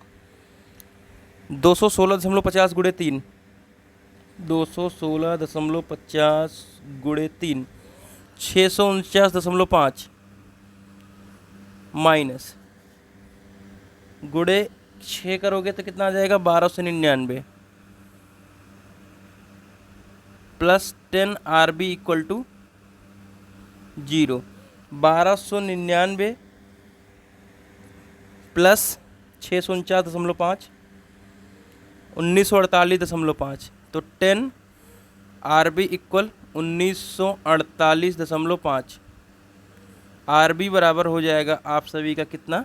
216.50 गुणे 3, 216.50 गुणे 3 649.5 माइनस गुणे 6 करोगे तो कितना आ जाएगा 1299 plus 10 R B equal to 0। 1299 plus 649.5 1948.5, तो 10 R B equal 1948.5। R B बराबर हो जाएगा आप सभी का कितना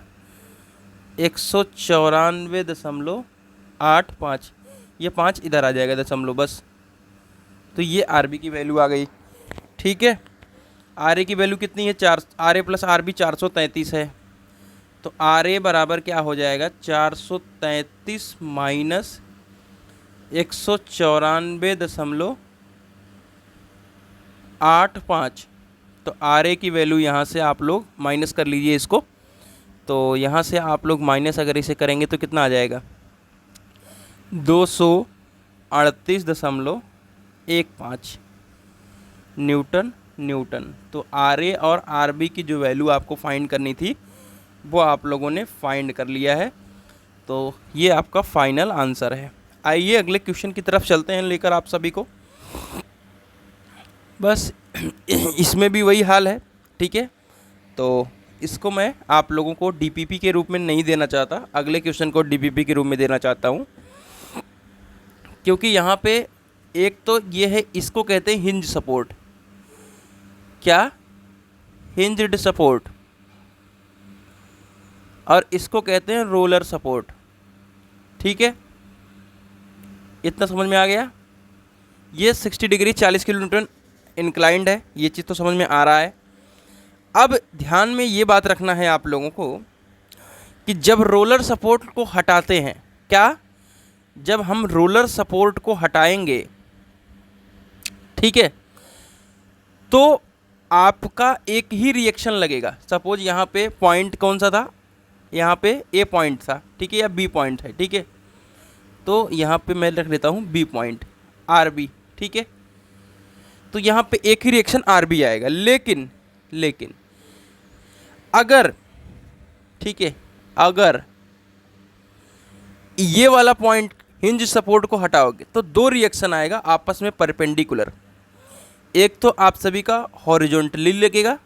194.85, ये 5 इधर आ जाएगा दशमलव बस। तो ये आर बी की वैल्यू आ गई, ठीक है। आर ए की वैल्यू कितनी है 4, R A plus R B 433 है, तो आर ए बराबर क्या हो जाएगा 433 माइनस 194.85। तो आर ए की वैल्यू यहाँ से आप लोग माइनस कर लीजिए इसको, तो यहाँ से आप लोग माइनस अगर इसे करेंगे तो कितना आ जाएगा 238.15 न्यूटन। तो आर ए और आर बी की जो वैल्यू आपको फाइंड करनी थी वो आप लोगों ने फाइंड कर लिया है, तो ये आपका फाइनल आंसर है। आइए अगले क्वेश्चन की तरफ चलते हैं लेकर आप सभी को। बस इसमें भी वही हाल है, ठीक है। तो इसको मैं आप लोगों को डीपीपी के रूप में नहीं देना चाहता, अगले क्वेश्चन को डीपीपी के रूप में देना चाहता हूँ, क्योंकि यहाँ पे एक तो ये है, इसको कहते हैं हिंज सपोर्ट। क्या? Hinged support. और इसको कहते हैं रोलर सपोर्ट, ठीक है। इतना समझ में आ गया। ये 60 डिग्री 40 किलो न्यूटन इंक्लाइंड है, ये चीज़ तो समझ में आ रहा है। अब ध्यान में ये बात रखना है आप लोगों को कि जब रोलर सपोर्ट को हटाते हैं, क्या जब हम रोलर सपोर्ट को हटाएंगे, ठीक है, तो आपका एक ही रिएक्शन लगेगा। सपोज यहाँ पे पॉइंट कौन सा था, यहाँ पे ए पॉइंट था, ठीक है, या बी पॉइंट है, ठीक है। तो यहाँ पे मैं रख लेता हूँ बी पॉइंट आर बी, ठीक है। तो यहाँ पे एक ही रिएक्शन आर बी आएगा, लेकिन अगर, ठीक है, अगर ये वाला पॉइंट हिंज सपोर्ट को हटाओगे तो दो रिएक्शन आएगा आपस में परपेंडिकुलर। एक तो आप सभी का हॉरिजॉन्टली लगेगा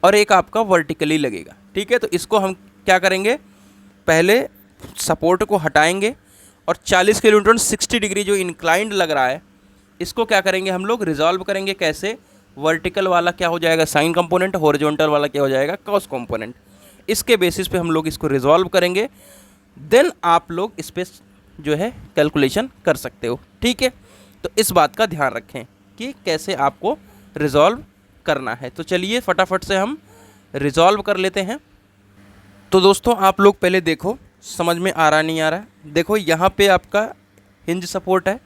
और एक आपका वर्टिकली लगेगा, ठीक है। तो इसको हम क्या करेंगे, पहले सपोर्ट को हटाएंगे और 40 किलो न्यूटन 60 डिग्री जो इंक्लाइंड लग रहा है, इसको क्या करेंगे हम लोग रिजॉल्व करेंगे। कैसे? वर्टिकल वाला क्या हो जाएगा साइन कंपोनेंट, हॉरिजॉन्टल वाला क्या हो जाएगा कॉस कंपोनेंट। इसके बेसिस पे हम लोग इसको रिजॉल्व करेंगे, देन आप लोग इस पर जो है कैलकुलेशन कर सकते हो, ठीक है। तो इस बात का ध्यान रखें कि कैसे आपको रिजॉल्व करना है। तो चलिए फटाफट से हम रिजॉल्व कर लेते हैं। तो दोस्तों आप लोग पहले देखो, समझ में आ रहा नहीं आ रहा है। देखो यहाँ पे आपका हिंज सपोर्ट है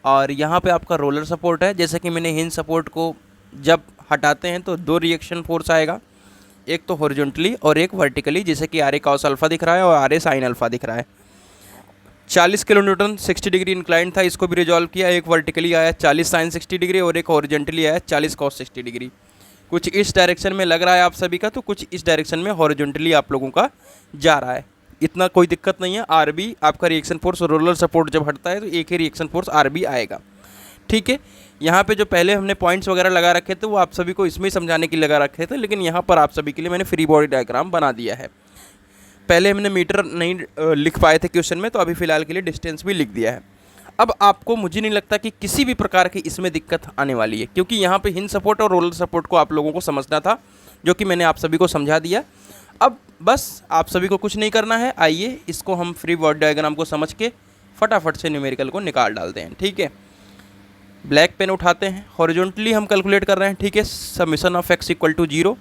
और यहाँ पे आपका रोलर सपोर्ट है। जैसे कि मैंने हिंज सपोर्ट को जब हटाते हैं तो दो रिएक्शन फोर्स आएगा, एक तो हॉरिजॉन्टली और एक वर्टिकली, जैसे कि आर ए कॉस अल्फा दिख रहा है और आर ए साइन अल्फा दिख रहा है। 40 किलो न्यूटन 60 डिग्री इंक्लाइन था, इसको भी रिजॉल्व किया। एक वर्टिकली आया 40 साइन 60 डिग्री और एक हॉरिजॉन्टली आया 40 कॉस 60 डिग्री। कुछ इस डायरेक्शन में लग रहा है आप सभी का, तो कुछ इस डायरेक्शन में हॉरिजॉन्टली आप लोगों का जा रहा है। इतना कोई दिक्कत नहीं है। आर बी आपका रिएक्शन फोर्स और रोलर सपोर्ट जब हटता है तो एक ही रिएक्शन फोर्स आर बी आएगा। ठीक है, यहाँ पे जो पहले हमने पॉइंट्स वगैरह लगा रखे थे वो आप सभी को इसमें समझाने के लिए लगा रखे थे, लेकिन यहाँ पर आप सभी के लिए मैंने फ्री बॉडी डायग्राम बना दिया है। पहले हमने मीटर नहीं लिख पाए थे क्वेश्चन में, तो अभी फ़िलहाल के लिए डिस्टेंस भी लिख दिया है। अब आपको मुझे नहीं लगता कि किसी भी प्रकार की इसमें दिक्कत आने वाली है, क्योंकि यहाँ पे हिंज सपोर्ट और रोलर सपोर्ट को आप लोगों को समझना था, जो कि मैंने आप सभी को समझा दिया। अब बस आप सभी को कुछ नहीं करना है। आइए इसको हम फ्री बॉडी डायग्राम को समझ के फटाफट से न्यूमेरिकल को निकाल डालते हैं। ठीक है, ब्लैक पेन उठाते हैं, हॉरिजॉन्टली हम कैलकुलेट कर रहे हैं। ठीक है, summation of X equal to 0।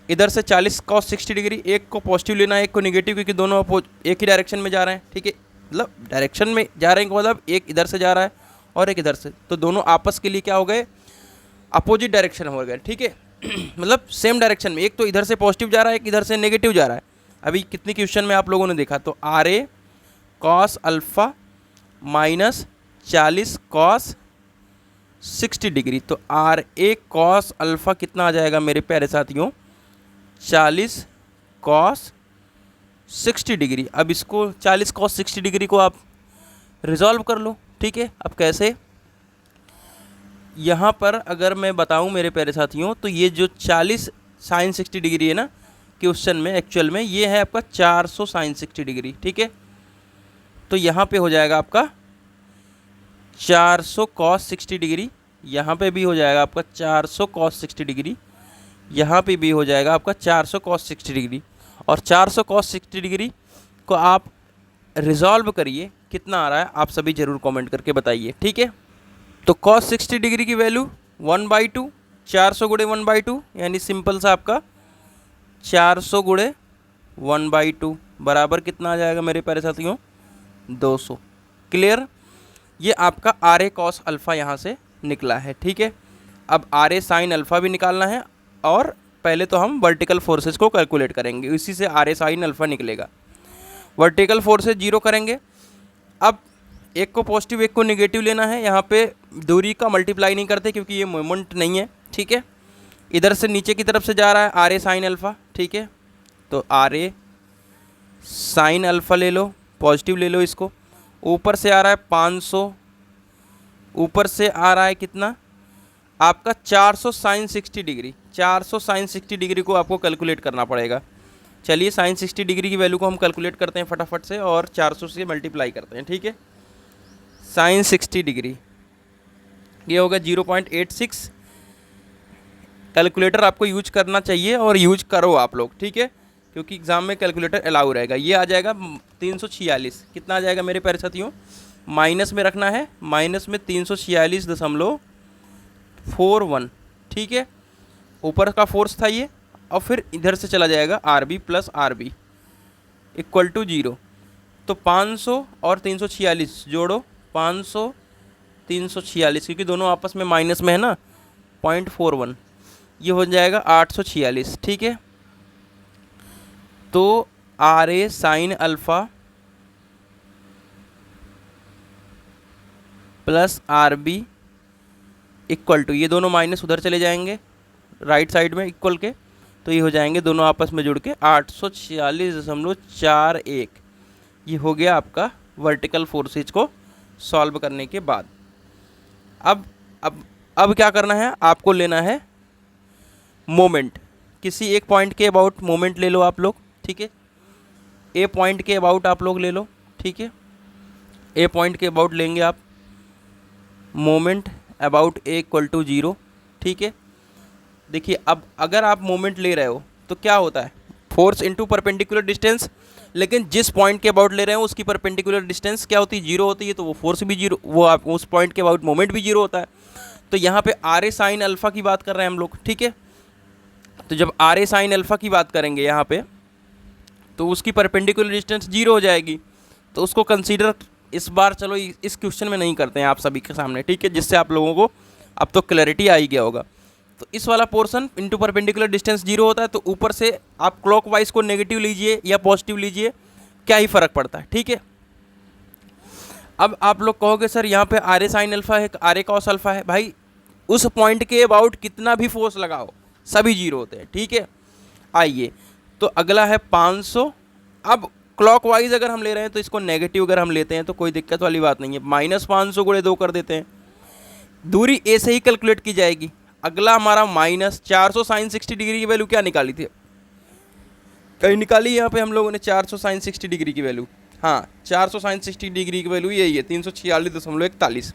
इधर से 40 कॉस 60 डिग्री, एक को पॉजिटिव लेना है एक को निगेटिव, क्योंकि दोनों एक ही डायरेक्शन में जा रहे हैं। ठीक है, मतलब डायरेक्शन में जा रहे हैं मतलब एक इधर से जा रहा है और एक इधर से, तो दोनों आपस के लिए क्या हो गए, अपोजिट डायरेक्शन हो गए। ठीक है मतलब सेम डायरेक्शन में, एक तो इधर से पॉजिटिव जा रहा है एक इधर से नेगेटिव जा रहा है। अभी कितनी क्वेश्चन में आप लोगों ने देखा, तो R A cos alpha minus 40 cos 60 degree, तो आर ए कॉस अल्फ़ा कितना आ जाएगा मेरे प्यारे साथियों, 40 कॉस 60 डिग्री। अब इसको 40 कॉस 60 डिग्री को आप रिजॉल्व कर लो। ठीक है, अब कैसे, यहाँ पर अगर मैं बताऊँ मेरे प्यारे साथियों, तो ये जो 40 साइन 60 डिग्री है ना क्वेश्चन में, एक्चुअल में ये है आपका 400 साइन 60 डिग्री। ठीक है, तो यहाँ पे हो जाएगा आपका 400 कॉस 60 डिग्री, यहाँ पे भी हो जाएगा आपका 400 कॉस 60 डिग्री, यहाँ पे भी हो जाएगा आपका 400 कॉस 60 डिग्री। और 400 कॉस 60 डिग्री को आप रिजॉल्व करिए, कितना आ रहा है आप सभी ज़रूर कमेंट करके बताइए। ठीक है, तो कॉस 60 डिग्री की वैल्यू 1/2, 400 गुणे 1/2, यानी सिंपल सा आपका 400 गुणे 1/2 बराबर कितना आ जाएगा मेरे प्यारे साथियों, 200। क्लियर, ये आपका आर ए कॉस अल्फ़ा यहाँ से निकला है। ठीक है, अब आर ए साइन अल्फ़ा भी निकालना है, और पहले तो हम वर्टिकल फोर्सेस को कैलकुलेट करेंगे, इसी से आर ए साइन अल्फ़ा निकलेगा। वर्टिकल फोर्सेस 0 करेंगे। अब एक को पॉजिटिव एक को नेगेटिव लेना है, यहाँ पे दूरी का मल्टीप्लाई नहीं करते क्योंकि ये मोमेंट नहीं है। ठीक है, इधर से नीचे की तरफ से जा रहा है आर ए साइन अल्फ़ा। ठीक है, तो आर ए साइन अल्फ़ा ले लो, पॉजिटिव ले लो इसको। ऊपर से आ रहा है 500, ऊपर से आ रहा है कितना आपका 400 साइन 60 डिग्री। 400 साइन 60 डिग्री को आपको कैलकुलेट करना पड़ेगा। चलिए साइन 60 डिग्री की वैल्यू को हम कैलकुलेट करते हैं फटाफट से, और 400 से मल्टीप्लाई करते हैं। ठीक है, साइन 60 डिग्री ये होगा 0.86। कैलकुलेटर आपको यूज करना चाहिए और यूज करो आप लोग। ठीक है, क्योंकि एग्ज़ाम में कैलकुलेटर अलाउ रहेगा। ये आ जाएगा 346, कितना आ जाएगा मेरे प्यारे साथियों, माइनस में रखना है, माइनस में 346.41। ठीक है, ऊपर का फोर्स था ये, और फिर इधर से चला जाएगा R B plus R B equal to 0। तो 500 और 346 जोड़ो, 500 346, क्योंकि दोनों आपस में माइनस में है ना, 0.41, ये हो जाएगा 846। ठीक है, तो R A sine alpha plus R B equal to, ये दोनों माइनस उधर चले जाएंगे राइट साइड में इक्वल के, तो ये हो जाएंगे दोनों आपस में जुड़ के 846.41। ये हो गया आपका वर्टिकल फोर्सेज को सॉल्व करने के बाद। अब क्या करना है, आपको लेना है मोमेंट, किसी एक पॉइंट के अबाउट मोमेंट ले लो आप लोग। ठीक है, ए पॉइंट के अबाउट आप लोग ले लो। ठीक है, ए पॉइंट के अबाउट लेंगे आप, moment about A equal to 0। ठीक है, देखिए अब अगर आप मोमेंट ले रहे हो तो क्या होता है, फोर्स इनटू परपेंडिकुलर डिस्टेंस, लेकिन जिस पॉइंट के अबाउट ले रहे हो उसकी परपेंडिकुलर डिस्टेंस क्या होती है, 0 होती है, तो वो फोर्स भी 0, वो आप उस पॉइंट के अबाउट मोमेंट भी 0 होता है। तो यहाँ पे आर ए साइन अल्फ़ा की बात कर रहे हैं हम लोग, ठीक है। तो जब आर ए साइन अल्फ़ा की बात करेंगे यहाँ पे, तो उसकी परपेंडिकुलर डिस्टेंस 0 हो जाएगी। तो उसको कंसीडर इस बार चलो इस क्वेश्चन में नहीं करते हैं आप सभी के सामने, ठीक है, जिससे आप लोगों को अब तो क्लैरिटी आ ही गया होगा। तो इस वाला पोर्शन इंटू परपेंडिकुलर डिस्टेंस 0 होता है, तो ऊपर से आप क्लॉकवाइज को नेगेटिव लीजिए या पॉजिटिव लीजिए, क्या ही फ़र्क पड़ता है, ठीक है। अब आप लोग कहोगे सर यहाँ पे आर ए साइन अल्फ़ा है, आर ए कॉस अल्फ़ा है। भाई उस पॉइंट के अबाउट कितना भी फोर्स लगाओ सभी 0 होते हैं, ठीक है। आइए, तो अगला है 500। अब क्लॉकवाइज अगर हम ले रहे हैं तो इसको नेगेटिव अगर हम लेते हैं तो कोई दिक्कत वाली बात नहीं है, -500 गुणे 2 कर देते हैं। दूरी ए से ही कैलकुलेट की जाएगी। अगला हमारा -400 साइन 60 डिग्री की वैल्यू क्या निकाली थी, कहीं निकाली यहाँ पे हम लोगों ने 400 साइन 60 डिग्री की वैल्यू। हाँ, 400 साइन 60 डिग्री की वैल्यू यही है 346.41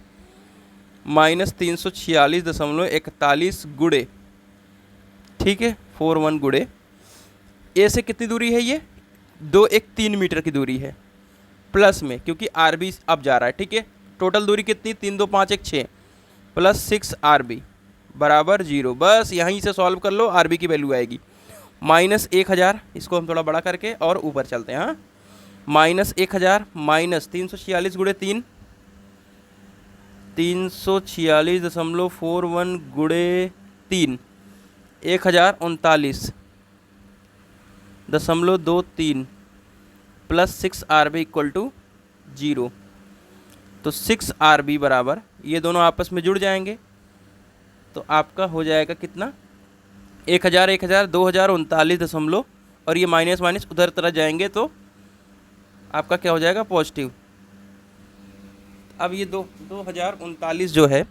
-346.41 गुणे, ठीक है, 41 गुणे ए से कितनी दूरी है ये 3 मीटर की दूरी है, प्लस में क्योंकि आर बी अब जा रहा है, ठीक है। टोटल दूरी कितनी 3 2 5 1 6 प्लस 6 आर बी बराबर 0। बस यहीं से सॉल्व कर लो, आर बी की वैल्यू आएगी -1000। इसको हम थोड़ा बड़ा करके और ऊपर चलते हैं। हाँ, -1000 -346 गुणे 3 346.41 गुणे 3 1039.23 plus 6 R B equal to 0। तो 6 आर बी बराबर, ये दोनों आपस में जुड़ जाएंगे तो आपका हो जाएगा कितना 1000 2039 दशमलव, और ये माइनस माइनस उधर तरह जाएंगे तो आपका क्या हो जाएगा पॉजिटिव। अब ये 2039 जो है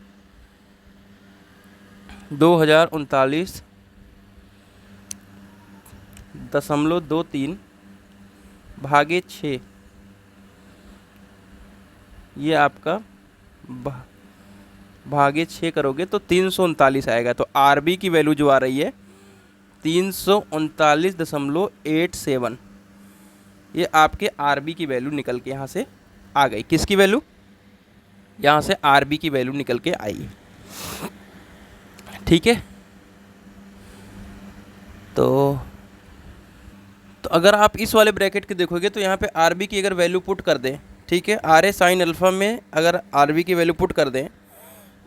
2039.23 भागे 6, ये आपका भागे 6 करोगे तो 339 आएगा। तो आर बी की वैल्यू जो आ रही है 339.87, ये आपके आर बी की वैल्यू निकल के यहाँ से आ गई। किसकी वैल्यू, यहाँ से आर बी की वैल्यू निकल के आई, ठीक है। तो अगर आप इस वाले ब्रैकेट के देखोगे तो यहाँ पे आर बी की अगर वैल्यू पुट कर दें, ठीक है, आर ए साइन अल्फ़ा में अगर आर बी की वैल्यू पुट कर दें,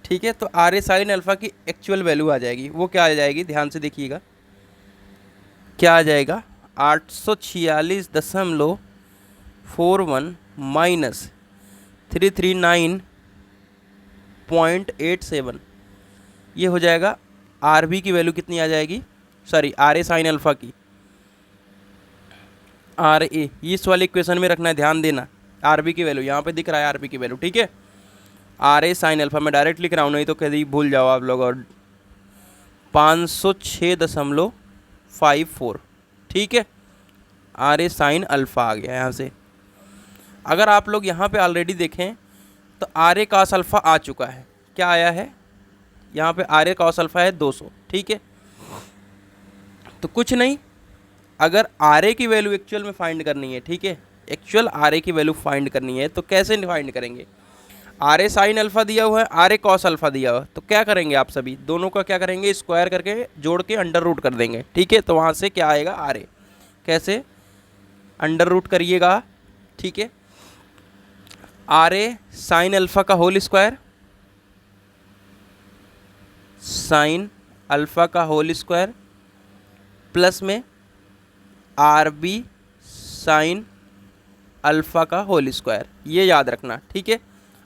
ठीक है, तो आर ए साइन अल्फ़ा की एक्चुअल वैल्यू आ जाएगी। वो क्या आ जाएगी, ध्यान से देखिएगा, क्या आ जाएगा 846.41 माइनस 339.87, ये हो जाएगा आर बी की वैल्यू कितनी आ जाएगी, sorry R A sine alpha की, आर ए इस वाले इक्वेशन में रखना है, ध्यान देना। आर बी की वैल्यू यहाँ पे दिख रहा है, आर बी की वैल्यू, ठीक है। आर ए साइन अल्फ़ा मैं डायरेक्ट लिख रहा हूँ, नहीं तो कभी भूल जाओ आप लोग, और 506.54, ठीक है, आर ए साइन अल्फ़ा आ गया यहाँ से। अगर आप लोग यहाँ पे ऑलरेडी देखें तो आर ए कॉस अल्फ़ा आ चुका है, क्या आया है यहाँ पे आर ए कॉस अल्फ़ा है 200, ठीक है। तो कुछ नहीं, अगर आर ए की वैल्यू एक्चुअल में फाइंड करनी है, ठीक है, एक्चुअल आर ए की वैल्यू फाइंड करनी है तो कैसे फाइंड करेंगे। आर ए साइन अल्फ़ा दिया हुआ है, आर ए कॉस अल्फ़ा दिया हुआ है, तो क्या करेंगे आप सभी, दोनों का क्या करेंगे, स्क्वायर करके जोड़ के अंडर रूट कर देंगे, ठीक है। तो वहाँ से क्या आएगा आर ए, कैसे अंडर रूट करिएगा, ठीक है। आर ए साइन अल्फ़ा का होल स्क्वायर, साइन अल्फ़ा का होल स्क्वायर प्लस में आर बी साइन अल्फ़ा का होल स्क्वायर, ये याद रखना, ठीक है।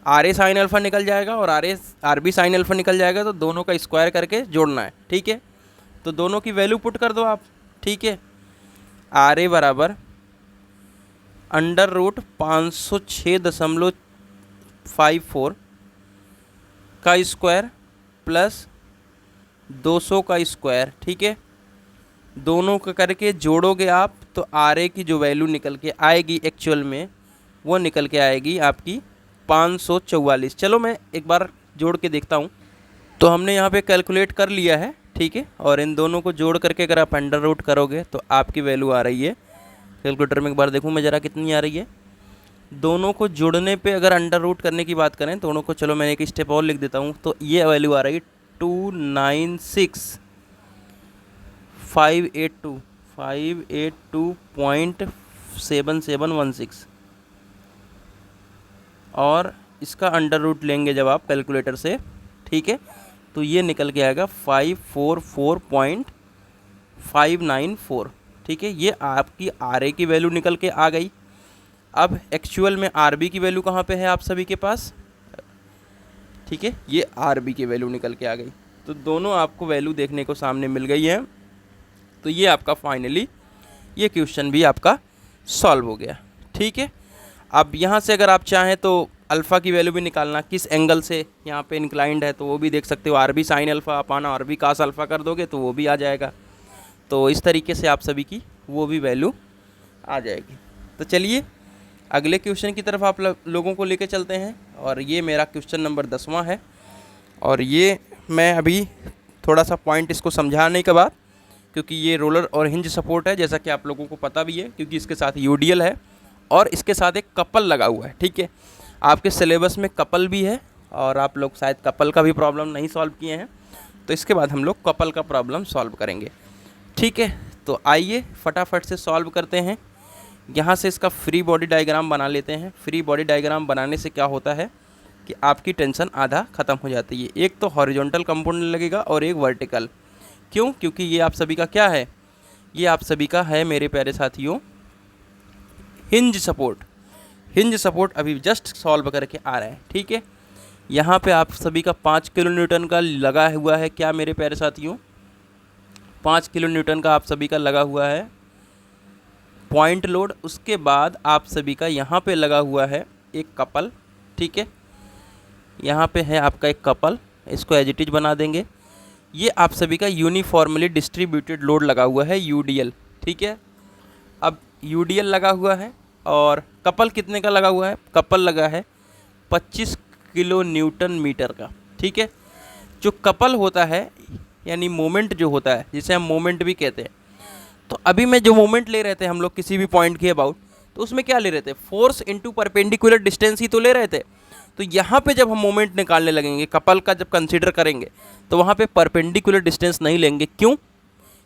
आर ए साइन अल्फ़ा निकल जाएगा और आर बी साइन अल्फ़ा निकल जाएगा, तो दोनों का स्क्वायर करके जोड़ना है, ठीक है। तो दोनों की वैल्यू पुट कर दो आप, ठीक है। आर ए बराबर अंडर रूट 506.54 का स्क्वायर प्लस 200 का स्क्वायर, ठीक है। दोनों का करके जोड़ोगे आप तो आर ए की जो वैल्यू निकल के आएगी एक्चुअल में, वो निकल के आएगी आपकी 544। चलो मैं एक बार जोड़ के देखता हूँ। तो हमने यहाँ पे कैलकुलेट कर लिया है, ठीक है, और इन दोनों को जोड़ करके अगर आप अंडर रूट करोगे तो आपकी वैल्यू आ रही है, कैलकुलेटर में एक बार देखूँ मैं ज़रा कितनी आ रही है, दोनों को जोड़ने पे अगर अंडर रूट करने की बात करें, दोनों को, चलो मैंने एक स्टेप और लिख देता हूँ, तो ये वैल्यू आ रही है 582.7716 और इसका अंडर रूट लेंगे जब आप कैलकुलेटर से, ठीक है, तो ये निकल के आएगा 544.594, ठीक है। ये आपकी आर ए की वैल्यू निकल के आ गई। अब एक्चुअल में आर बी की वैल्यू कहाँ पे है आप सभी के पास, ठीक है, ये आर बी की वैल्यू निकल के आ गई। तो दोनों आपको वैल्यू देखने को सामने मिल गई है। तो ये आपका फाइनली ये क्वेश्चन भी आपका सॉल्व हो गया, ठीक है। अब यहाँ से अगर आप चाहें तो अल्फ़ा की वैल्यू भी निकालना, किस एंगल से यहाँ पे इंक्लाइंड है, तो वो भी देख सकते हो। आर बी साइन अल्फ़ा अपाना आर बी कास अल्फ़ा कर दोगे तो वो भी आ जाएगा। तो इस तरीके से आप सभी की वो भी वैल्यू आ जाएगी। तो चलिए अगले क्वेश्चन की तरफ आप लोगों को लेके चलते हैं। और ये मेरा क्वेश्चन नंबर 10वां है। और ये मैं अभी थोड़ा सा पॉइंट इसको समझाने के बाद, क्योंकि ये रोलर और हिंज सपोर्ट है, जैसा कि आप लोगों को पता भी है, क्योंकि इसके साथ यूडीएल है और इसके साथ एक कपल लगा हुआ है, ठीक है। आपके सिलेबस में कपल भी है और आप लोग शायद कपल का भी प्रॉब्लम नहीं सॉल्व किए हैं, तो इसके बाद हम लोग कपल का प्रॉब्लम सॉल्व करेंगे, ठीक है। तो आइए फटाफट से सॉल्व करते हैं। यहाँ से इसका फ्री बॉडी डायग्राम बना लेते हैं। फ्री बॉडी डायग्राम बनाने से क्या होता है कि आपकी टेंशन आधा ख़त्म हो जाती है। एक तो हॉरिजॉन्टल कंपोनेंट लगेगा और एक वर्टिकल। क्यों? क्योंकि ये आप सभी का क्या है, ये आप सभी का है मेरे प्यारे साथियों हिंज सपोर्ट। हिंज सपोर्ट अभी जस्ट सॉल्व करके आ रहा है, ठीक है। यहाँ पे आप सभी का 5 किलो न्यूटन का लगा हुआ है, क्या मेरे प्यारे साथियों, 5 किलो न्यूटन का आप सभी का लगा हुआ है पॉइंट लोड। उसके बाद आप सभी का यहाँ पे लगा हुआ है एक कपल, ठीक है। यहाँ पे है आपका एक कपल, इसको एज इट इज बना देंगे। ये आप सभी का यूनिफॉर्मली डिस्ट्रीब्यूटेड लोड लगा हुआ है यूडीएल, ठीक है। अब यूडीएल लगा हुआ है और कपल कितने का लगा हुआ है, कपल लगा है 25 किलो न्यूटन मीटर का, ठीक है। जो कपल होता है यानी मोमेंट जो होता है, जिसे हम मोमेंट भी कहते हैं, तो अभी में जो मोमेंट ले रहे थे हम लोग किसी भी पॉइंट के अबाउट, तो उसमें क्या ले रहे थे, फोर्स इनटू परपेंडिकुलर डिस्टेंस ही तो ले रहे थे। तो यहाँ पे जब हम मोमेंट निकालने लगेंगे, कपल का जब कंसीडर करेंगे, तो वहाँ पे परपेंडिकुलर डिस्टेंस नहीं लेंगे। क्यों?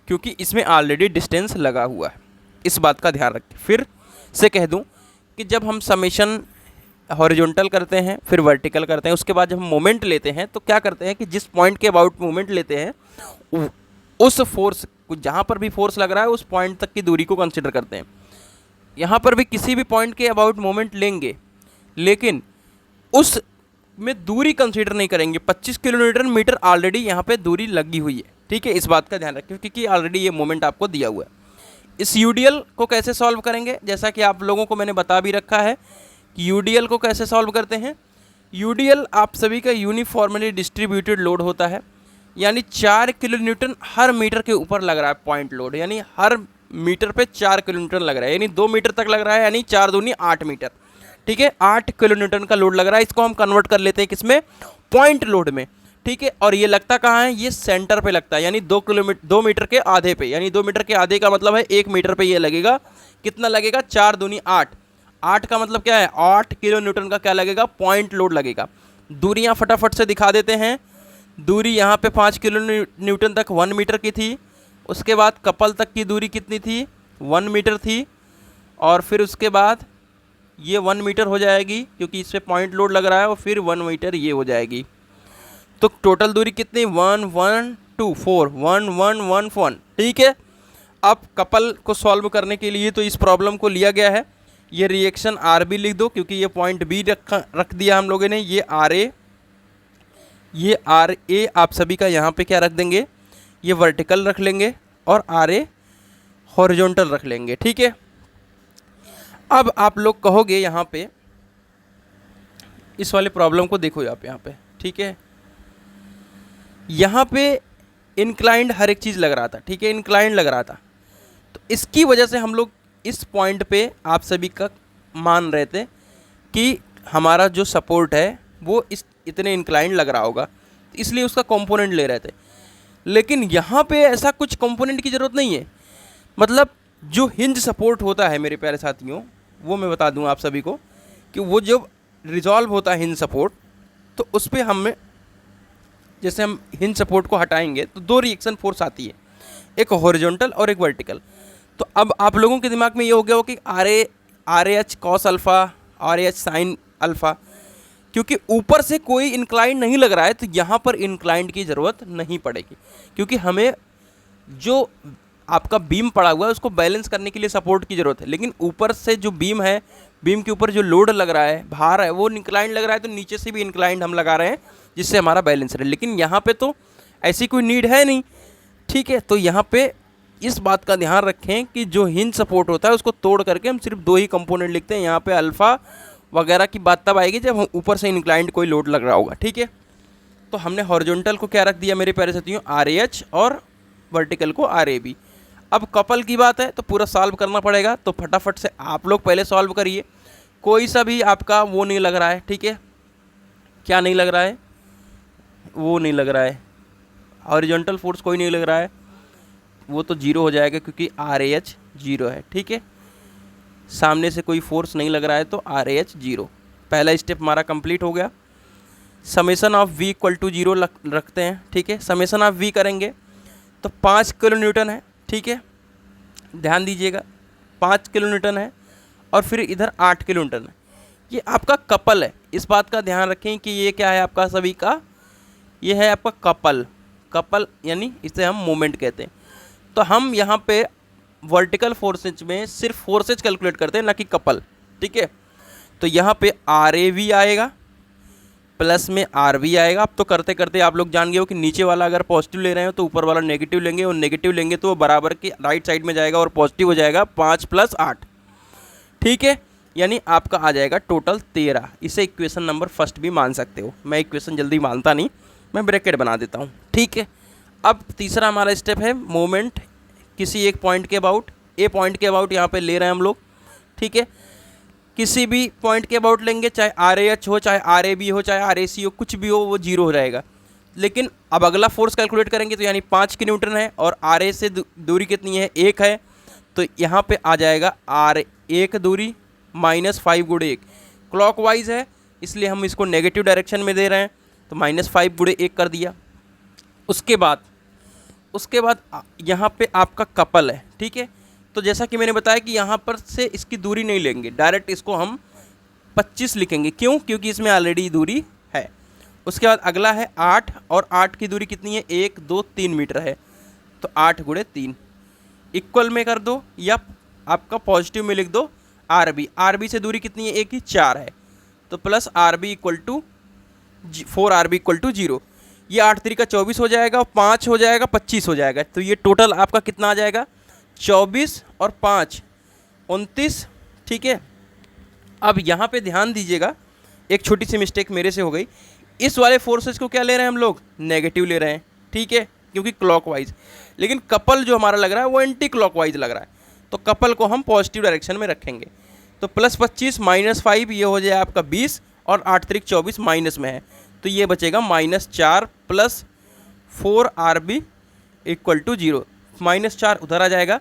क्योंकि इसमें ऑलरेडी डिस्टेंस लगा हुआ है। इस बात का ध्यान रखें। फिर से कह दूं कि जब हम समेशन हॉरिजॉन्टल करते हैं, फिर वर्टिकल करते हैं, उसके बाद जब हम मोमेंट लेते हैं, तो क्या करते हैं कि जिस पॉइंट के अबाउट मोमेंट लेते हैं, उस फोर्स, जहाँ पर भी फोर्स लग रहा है, उस पॉइंट तक की दूरी को कंसिडर करते हैं। यहाँ पर भी किसी भी पॉइंट के अबाउट मोमेंट लेंगे, लेकिन उस में दूरी कंसीडर नहीं करेंगे। 25 किलोमीटर मीटर ऑलरेडी यहाँ पे दूरी लगी हुई है, ठीक है। इस बात का ध्यान रखें क्योंकि ऑलरेडी ये मोमेंट आपको दिया हुआ है। इस यूडीएल को कैसे सॉल्व करेंगे, जैसा कि आप लोगों को मैंने बता भी रखा है कि यूडीएल को कैसे सॉल्व करते हैं। यूडीएल आप सभी का यूनिफॉर्मली डिस्ट्रीब्यूटेड लोड होता है, यानी 4 किलो न्यूटन हर मीटर के ऊपर लग रहा है पॉइंट लोड, यानी हर मीटर पे 4 किलो न्यूटन लग रहा है, यानी 2 मीटर तक लग रहा है, यानी 4 दूनी 8 मीटर, ठीक है। 8 किलो न्यूटन का लोड लग रहा है। इसको हम कन्वर्ट कर लेते हैं किसमें, पॉइंट लोड में, ठीक है। और ये लगता कहाँ है, ये सेंटर पे लगता है, यानी 2 मीटर के आधे पे, यानी 2 मीटर के आधे का मतलब है 1 मीटर पे ये लगेगा। कितना लगेगा, 4 दूनी 8। 8 का मतलब क्या है, 8 किलो न्यूटन का क्या लगेगा, पॉइंट लोड लगेगा। दूरियाँ फटाफट से दिखा देते हैं। दूरी यहाँ पे 5 किलो न्यूटन तक 1 मीटर की थी। उसके बाद कपल तक की दूरी कितनी थी, 1 मीटर थी। और फिर उसके बाद ये 1 मीटर हो जाएगी क्योंकि इस पर पॉइंट लोड लग रहा है, और फिर 1 मीटर ये हो जाएगी। तो टोटल दूरी कितनी, 1 1 2 4 1 1 1 1, ठीक है। अब कपल को सॉल्व करने के लिए तो इस प्रॉब्लम को लिया गया है। ये रिएक्शन आर बी लिख दो क्योंकि ये पॉइंट बी रख दिया हम लोगों ने। ये आर ए, ये आर ए आप सभी का यहाँ पे क्या रख देंगे, ये वर्टिकल रख लेंगे और आर ए हॉरिजॉन्टल रख लेंगे, ठीक है। अब आप लोग कहोगे यहाँ पे, इस वाले प्रॉब्लम को देखो आप यहाँ पे, ठीक है। यहाँ पे इंक्लाइंड हर एक चीज़ लग रहा था, ठीक है, इंक्लाइंड लग रहा था। तो इसकी वजह से हम लोग इस पॉइंट पे आप सभी का मान रहे थे कि हमारा जो सपोर्ट है वो इतने इंक्लाइंड लग रहा होगा, इसलिए उसका कंपोनेंट ले रहे थे। लेकिन यहाँ पे ऐसा कुछ कंपोनेंट की ज़रूरत नहीं है। मतलब जो हिंज सपोर्ट होता है मेरे प्यारे साथियों, वो मैं बता दूं आप सभी को कि वो जब रिजॉल्व होता है हिंज सपोर्ट, तो उस पर हमें जैसे हम हिंज सपोर्ट को हटाएंगे तो दो रिएक्शन फोर्स आती है, एक हॉरिजॉन्टल और एक वर्टिकल। तो अब आप लोगों के दिमाग में ये हो गया हो कि R H cos alpha, R h sine alpha, क्योंकि ऊपर से कोई इंक्लाइंड नहीं लग रहा है तो यहाँ पर इंक्लाइंड की ज़रूरत नहीं पड़ेगी, क्योंकि हमें जो आपका बीम पड़ा हुआ है उसको बैलेंस करने के लिए सपोर्ट की ज़रूरत है। लेकिन ऊपर से जो बीम है, बीम के ऊपर जो लोड लग रहा है, भार है, वो इंक्लाइंड लग रहा है, तो नीचे से भी इंक्लाइंड हम लगा रहे हैं जिससे हमारा बैलेंस रहे। लेकिन यहाँ पे तो ऐसी कोई नीड है नहीं, ठीक है। तो यहाँ पे इस बात का ध्यान रखें कि जो हिंज सपोर्ट होता है उसको तोड़ करके हम सिर्फ दो ही कंपोनेंट लिखते हैं। यहाँ पे अल्फ़ा वगैरह की बात तब आएगी जब हम ऊपर से इंक्लाइंड कोई लोड लग रहा होगा, ठीक है। तो हमने हॉरिजॉन्टल को क्या रख दिया मेरे प्यारे साथियों, आर एच, और वर्टिकल को आर ए बी। अब कपल की बात है तो पूरा सॉल्व करना पड़ेगा, तो फटाफट से आप लोग पहले सॉल्व करिए। कोई सा भी आपका वो नहीं लग रहा है, ठीक है। क्या नहीं लग रहा है? वो नहीं लग रहा है, हॉरिजॉन्टल फोर्स कोई नहीं लग रहा है, वो तो जीरो हो जाएगा क्योंकि आर ए एच जीरो है, ठीक है। सामने से कोई फोर्स नहीं लग रहा है तो आर ए एच जीरो। पहला स्टेप हमारा कंप्लीट हो गया। Summation of V equal to zero रखते हैं, ठीक है। समेसन ऑफ वी करेंगे तो 5 किलो न्यूटन है, ठीक है। ध्यान दीजिएगा 5 किलो न्यूटन है और फिर इधर 8 किलो न्यूटन है। ये आपका कपल है, इस बात का ध्यान रखें कि ये क्या है आपका सभी का, ये है आपका कपल। कपल यानी इसे हम मोमेंट कहते हैं। तो हम यहाँ पे वर्टिकल फोर्सेज में सिर्फ फोर्सेज कैलकुलेट करते हैं, ना कि कपल, ठीक है। तो यहाँ पे आर ए वी आएगा प्लस में आर वी आएगा। अब तो करते करते आप लोग जान गए हो कि नीचे वाला अगर पॉजिटिव ले रहे हो तो ऊपर वाला नेगेटिव लेंगे, और नेगेटिव लेंगे तो वो बराबर के राइट साइड में जाएगा और पॉजिटिव हो जाएगा 5 + 8, ठीक है। यानी आपका आ जाएगा टोटल 13। इसे इक्वेशन नंबर फर्स्ट भी मान सकते हो। मैं इक्वेशन जल्दी मानता नहीं, मैं ब्रैकेट बना देता हूँ, ठीक है। अब तीसरा हमारा स्टेप है मोमेंट किसी एक पॉइंट के अबाउट, ए पॉइंट के अबाउट यहाँ पे ले रहे हैं हम लोग, ठीक है। किसी भी पॉइंट के अबाउट लेंगे, चाहे आर ए एच हो, चाहे आर ए बी हो, चाहे आर ए सी हो, कुछ भी हो, वो जीरो हो जाएगा। लेकिन अब अगला फोर्स कैलकुलेट करेंगे तो यानी 5 किलो न्यूटन है और आर ए से दूरी कितनी है, 1 है। तो यहाँ पे आ जाएगा आर 1 दूरी -5 × 1 क्लॉकवाइज है, इसलिए हम इसको नेगेटिव डायरेक्शन में दे रहे हैं, तो -5 × 1 कर दिया। उसके बाद यहाँ पे आपका कपल है, ठीक है। तो जैसा कि मैंने बताया कि यहाँ पर से इसकी दूरी नहीं लेंगे, डायरेक्ट इसको हम 25 लिखेंगे। क्यों? क्योंकि इसमें ऑलरेडी दूरी है। उसके बाद अगला है 8, और 8 की दूरी कितनी है, 1 2 3 मीटर है। तो 8 × 3 इक्वल में कर दो, या आपका पॉजिटिव में लिख दो आर बी। आर बी से दूरी कितनी है, 1 ही 4 है, तो plus R B equal to 4 R B equal to 0। ये 8 3 का 24 हो जाएगा, और 5 हो जाएगा 25 हो जाएगा। तो ये टोटल आपका कितना आ जाएगा, 24 और 5 29, ठीक है। अब यहाँ पे ध्यान दीजिएगा, एक छोटी सी मिस्टेक मेरे से हो गई। इस वाले फोर्सेस को क्या ले रहे हैं हम लोग, नेगेटिव ले रहे हैं, ठीक है, क्योंकि क्लॉकवाइज। लेकिन कपल जो हमारा लग रहा है वो एंटी क्लॉकवाइज लग रहा है, तो कपल को हम पॉजिटिव डायरेक्शन में रखेंगे। तो +25 -5 ये हो जाए आपका 20, और 8 3 24 माइनस में है, तो ये बचेगा -4 + 4 आर बी इक्वल टू 0। -4 उधर आ जाएगा,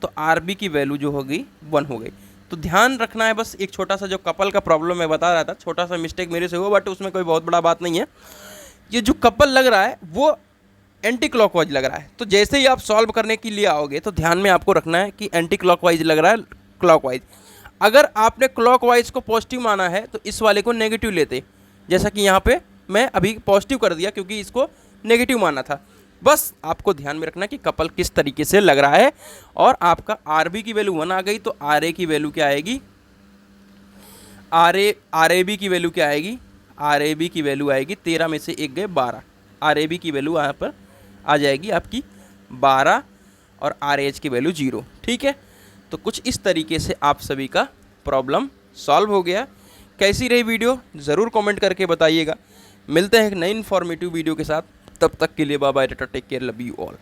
तो आर बी की वैल्यू जो होगी 1 हो गई। तो ध्यान रखना है बस, एक छोटा सा जो कपल का प्रॉब्लम मैं बता रहा था, छोटा सा मिस्टेक मेरे से हुआ, बट उसमें कोई बहुत बड़ा बात नहीं है। ये जो कपल लग रहा है वो एंटी क्लॉकवाइज लग रहा है, तो जैसे ही आप सॉल्व करने के लिए आओगे तो ध्यान में आपको रखना है कि एंटी क्लॉकवाइज लग रहा है, क्लॉकवाइज। अगर आपने क्लॉकवाइज को पॉजिटिव माना है तो इस वाले को नेगेटिव लेते, जैसा कि यहाँ पे मैं अभी पॉजिटिव कर दिया क्योंकि इसको नेगेटिव माना था। बस आपको ध्यान में रखना कि कपल किस तरीके से लग रहा है। और आपका आर बी की वैल्यू 1 आ गई, तो आर ए की वैल्यू क्या आएगी, आर ए बी की वैल्यू क्या आएगी, आर ए बी की वैल्यू आएगी 13 में से 1 गए 12। आर ए बी की वैल्यू यहाँ पर आ जाएगी आपकी 12, और आर एच की वैल्यू 0, ठीक है। तो कुछ इस तरीके से आप सभी का प्रॉब्लम सॉल्व हो गया। कैसी रही वीडियो ज़रूर कमेंट करके बताइएगा। मिलते हैं एक नई इन्फॉर्मेटिव वीडियो के साथ, तब तक के लिए bye bye, tata, take care, love you all.